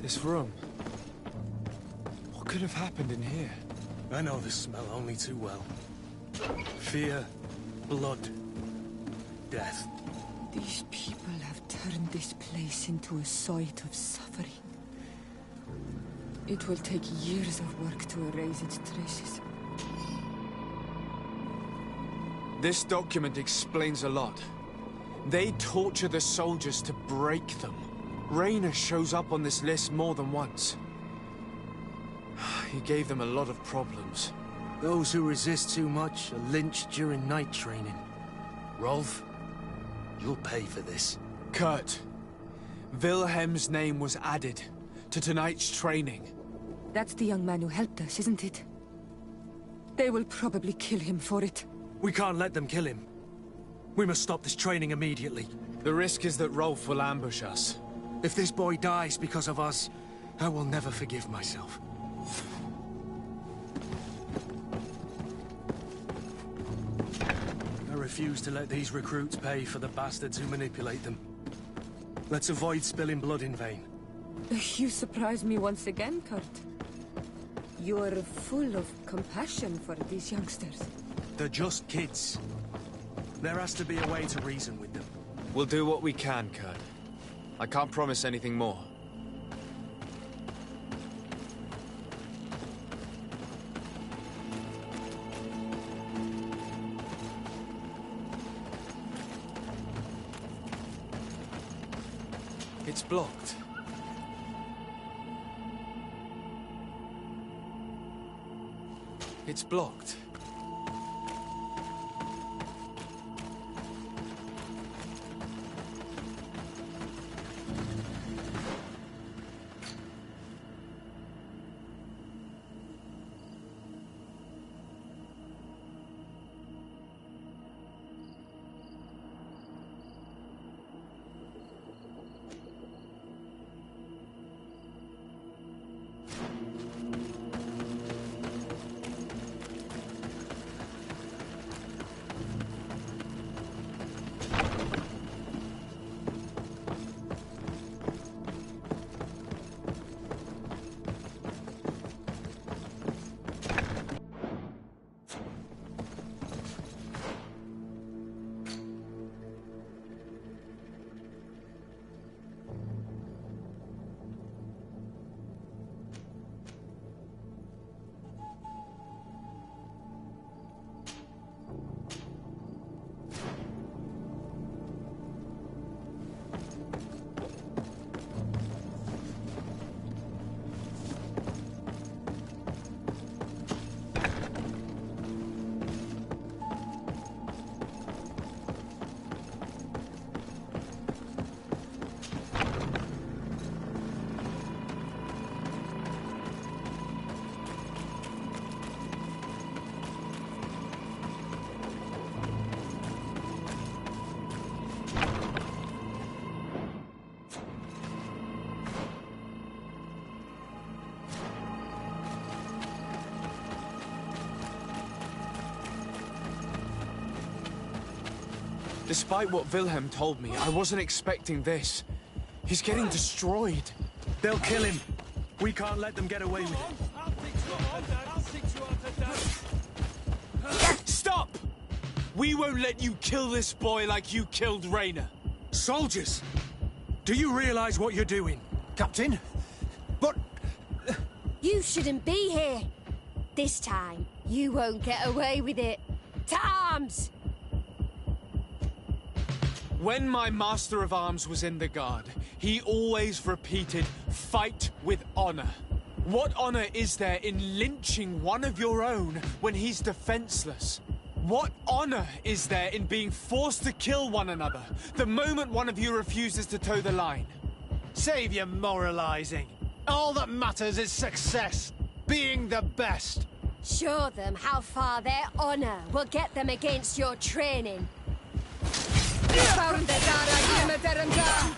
This room. What could have happened in here? I know this smell only too well. Fear, blood, death. These people have turned this place into a site of suffering. It will take years of work to erase its traces. This document explains a lot. They torture the soldiers to break them. Rainer shows up on this list more than once. He gave them a lot of problems. Those who resist too much are lynched during night training. Rolf, you'll pay for this. Kurt, Wilhelm's name was added to tonight's training. That's the young man who helped us, isn't it? They will probably kill him for it. We can't let them kill him. We must stop this training immediately. The risk is that Rolf will ambush us. If this boy dies because of us, I will never forgive myself. I refuse to let these recruits pay for the bastards who manipulate them. Let's avoid spilling blood in vain. You surprise me once again, Kurt. You're full of compassion for these youngsters. They're just kids. There has to be a way to reason with them. We'll do what we can, Kurt. I can't promise anything more. It's It's blocked. It's blocked. Despite what Wilhelm told me, I wasn't expecting this. He's getting destroyed. They'll kill him. We can't let them get away with it. Stop! We won't let you kill this boy like you killed Raynor. Soldiers! Do you realize what you're doing? Captain? But... You shouldn't be here. This time, you won't get away with it. To arms! When my Master of Arms was in the Guard, he always repeated, fight with honor. What honor is there in lynching one of your own when he's defenseless? What honor is there in being forced to kill one another the moment one of you refuses to toe the line? Save your moralizing. All that matters is success. Being the best. Show them how far their honor will get them against your training. Found the Dara Derenda!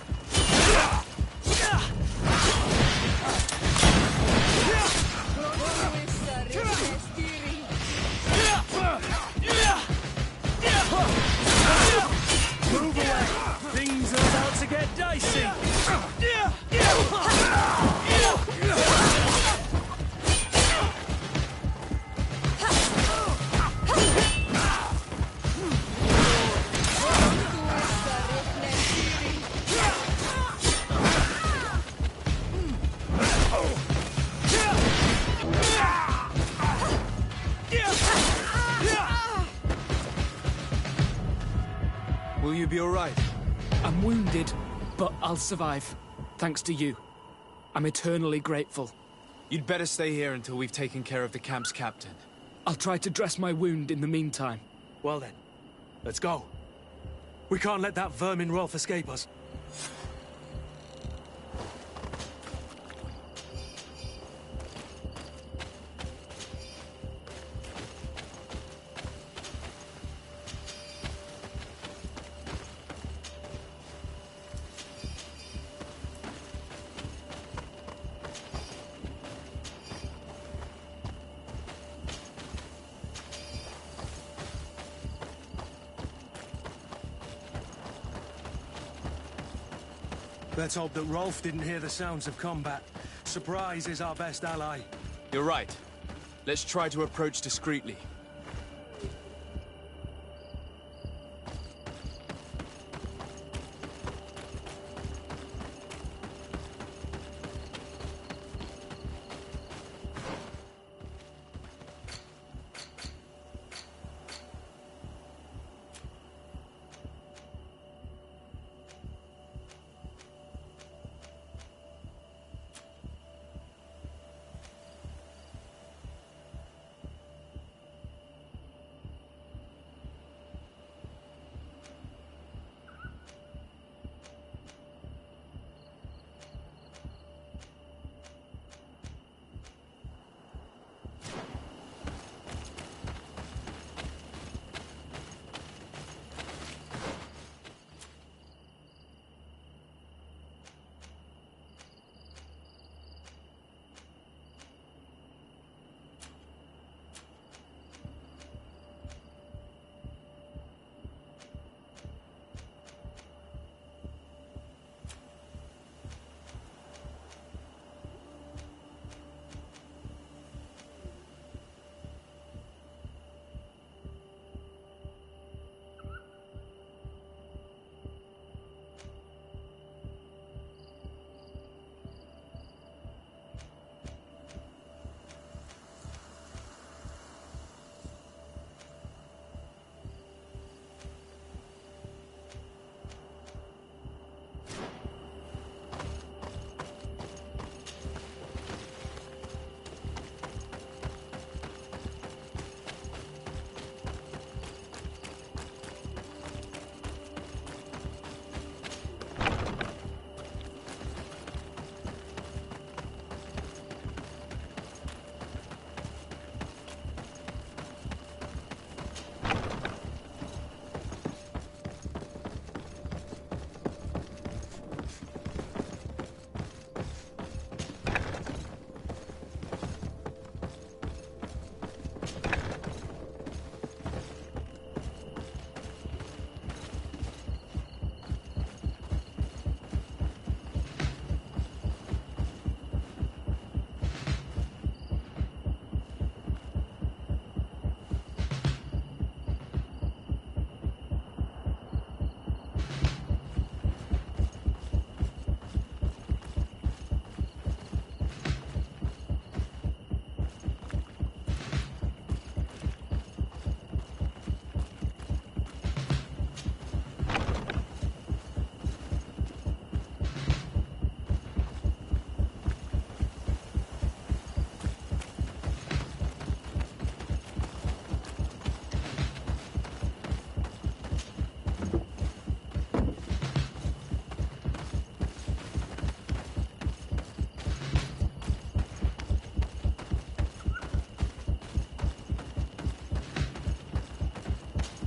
Move away! Things are about to get dicey! Will you be all right? I'm wounded, but I'll survive. Thanks to you. I'm eternally grateful. You'd better stay here until we've taken care of the camp's captain. I'll try to dress my wound in the meantime. Well then, let's go. We can't let that vermin Rolf escape us. Let's hope that Rolf didn't hear the sounds of combat. Surprise is our best ally. You're right. Let's try to approach discreetly.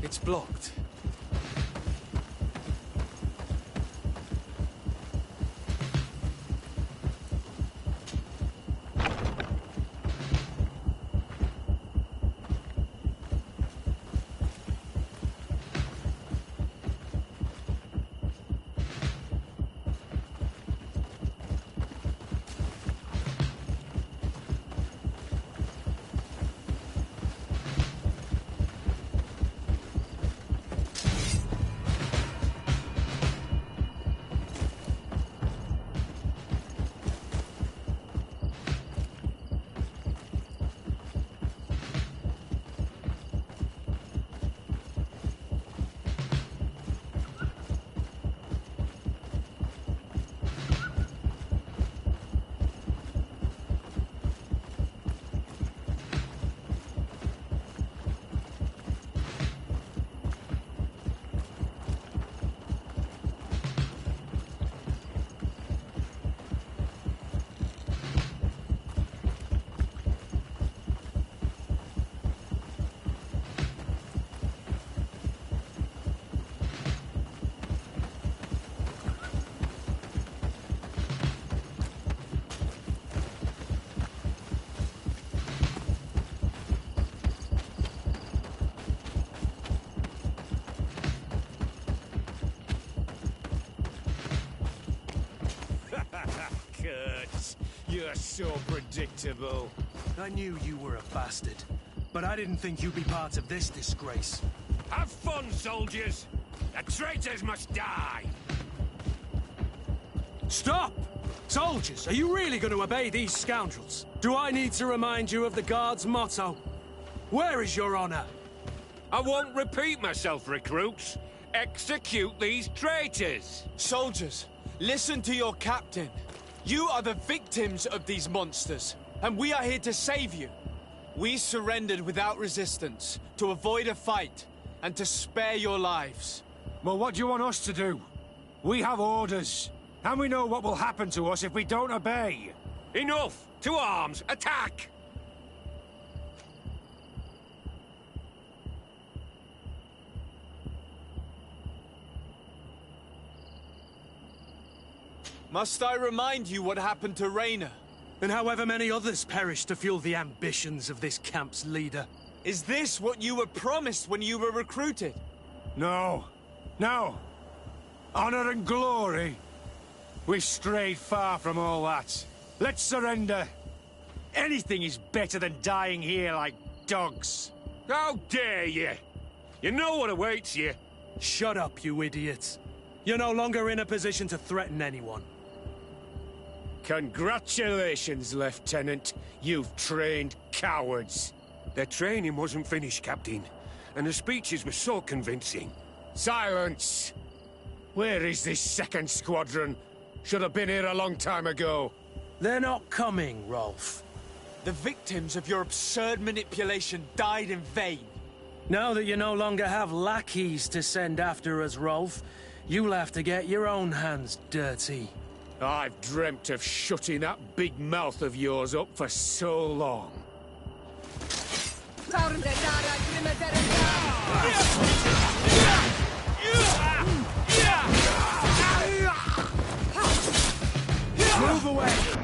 It's blocked. You're so predictable. I knew you were a bastard, but I didn't think you'd be part of this disgrace. Have fun, soldiers! The traitors must die! Stop! Soldiers, are you really going to obey these scoundrels? Do I need to remind you of the Guard's motto? Where is your honor? I won't repeat myself, recruits. Execute these traitors! Soldiers, listen to your captain. You are the victims of these monsters, and we are here to save you. We surrendered without resistance, to avoid a fight, and to spare your lives. Well, what do you want us to do? We have orders, and we know what will happen to us if we don't obey. Enough! To arms! Attack! Must I remind you what happened to Raynor? And however many others perished to fuel the ambitions of this camp's leader. Is this what you were promised when you were recruited? No. No. Honor and glory. We've strayed far from all that. Let's surrender. Anything is better than dying here like dogs. How dare you? You know what awaits you. Shut up, you idiots. You're no longer in a position to threaten anyone. Congratulations, Lieutenant. You've trained cowards. Their training wasn't finished, Captain. And the speeches were so convincing. Silence! Where is this second squadron? Should have been here a long time ago. They're not coming, Rolf. The victims of your absurd manipulation died in vain. Now that you no longer have lackeys to send after us, Rolf, you'll have to get your own hands dirty. I've dreamt of shutting that big mouth of yours up for so long. Move away!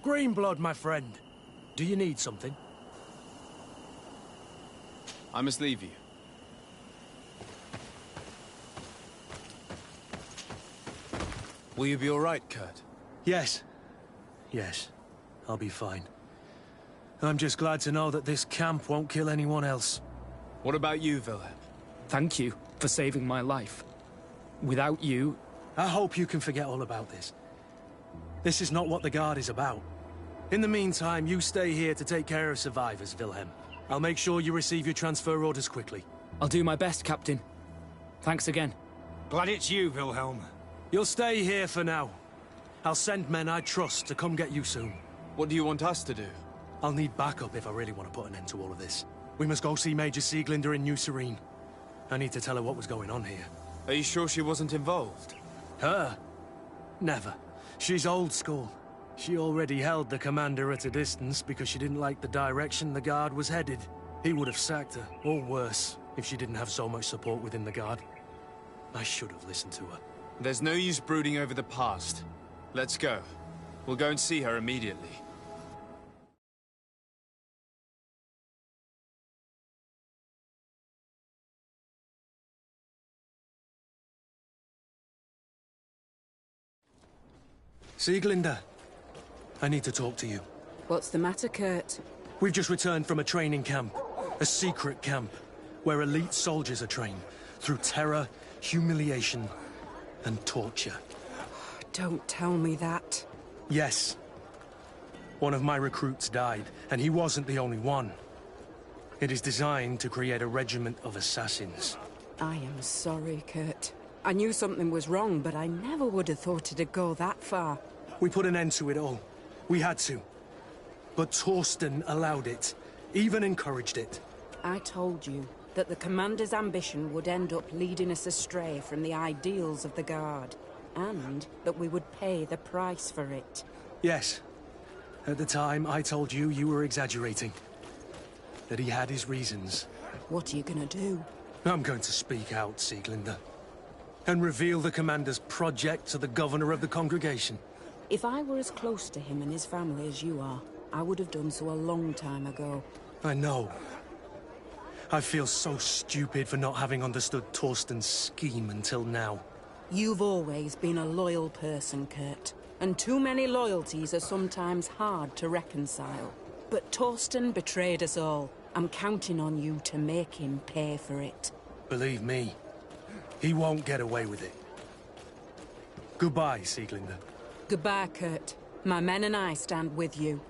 Greenblood, my friend. Do you need something? I must leave you. Will you be all right, Kurt? Yes. Yes. I'll be fine. I'm just glad to know that this camp won't kill anyone else. What about you, Wilhelm? Thank you for saving my life. Without you... I hope you can forget all about this. This is not what the Guard is about. In the meantime, you stay here to take care of survivors, Wilhelm. I'll make sure you receive your transfer orders quickly. I'll do my best, Captain. Thanks again. Glad it's you, Wilhelm. You'll stay here for now. I'll send men I trust to come get you soon. What do you want us to do? I'll need backup if I really want to put an end to all of this. We must go see Major Sieglinder in New Serene. I need to tell her what was going on here. Are you sure she wasn't involved? Her? Never. She's old school. She already held the commander at a distance because she didn't like the direction the Guard was headed. He would have sacked her, or worse, if she didn't have so much support within the Guard. I should have listened to her. There's no use brooding over the past. Let's go. We'll go and see her immediately. Sieglinder, I need to talk to you. What's the matter, Kurt? We've just returned from a training camp. A secret camp, where elite soldiers are trained. Through terror, humiliation, and torture. Don't tell me that. Yes. One of my recruits died, and he wasn't the only one. It is designed to create a regiment of assassins. I am sorry, Kurt. I knew something was wrong, but I never would have thought it'd go that far. We put an end to it all. We had to. But Torsten allowed it, even encouraged it. I told you that the Commander's ambition would end up leading us astray from the ideals of the Guard, and that we would pay the price for it. Yes. At the time, I told you you were exaggerating. That he had his reasons. What are you gonna do? I'm going to speak out, Sieglinder. And reveal the Commander's project to the Governor of the Congregation. If I were as close to him and his family as you are, I would have done so a long time ago. I know. I feel so stupid for not having understood Torsten's scheme until now. You've always been a loyal person, Kurt. And too many loyalties are sometimes hard to reconcile. But Torsten betrayed us all. I'm counting on you to make him pay for it. Believe me, he won't get away with it. Goodbye, Sieglinder. Goodbye, Kurt. My men and I stand with you.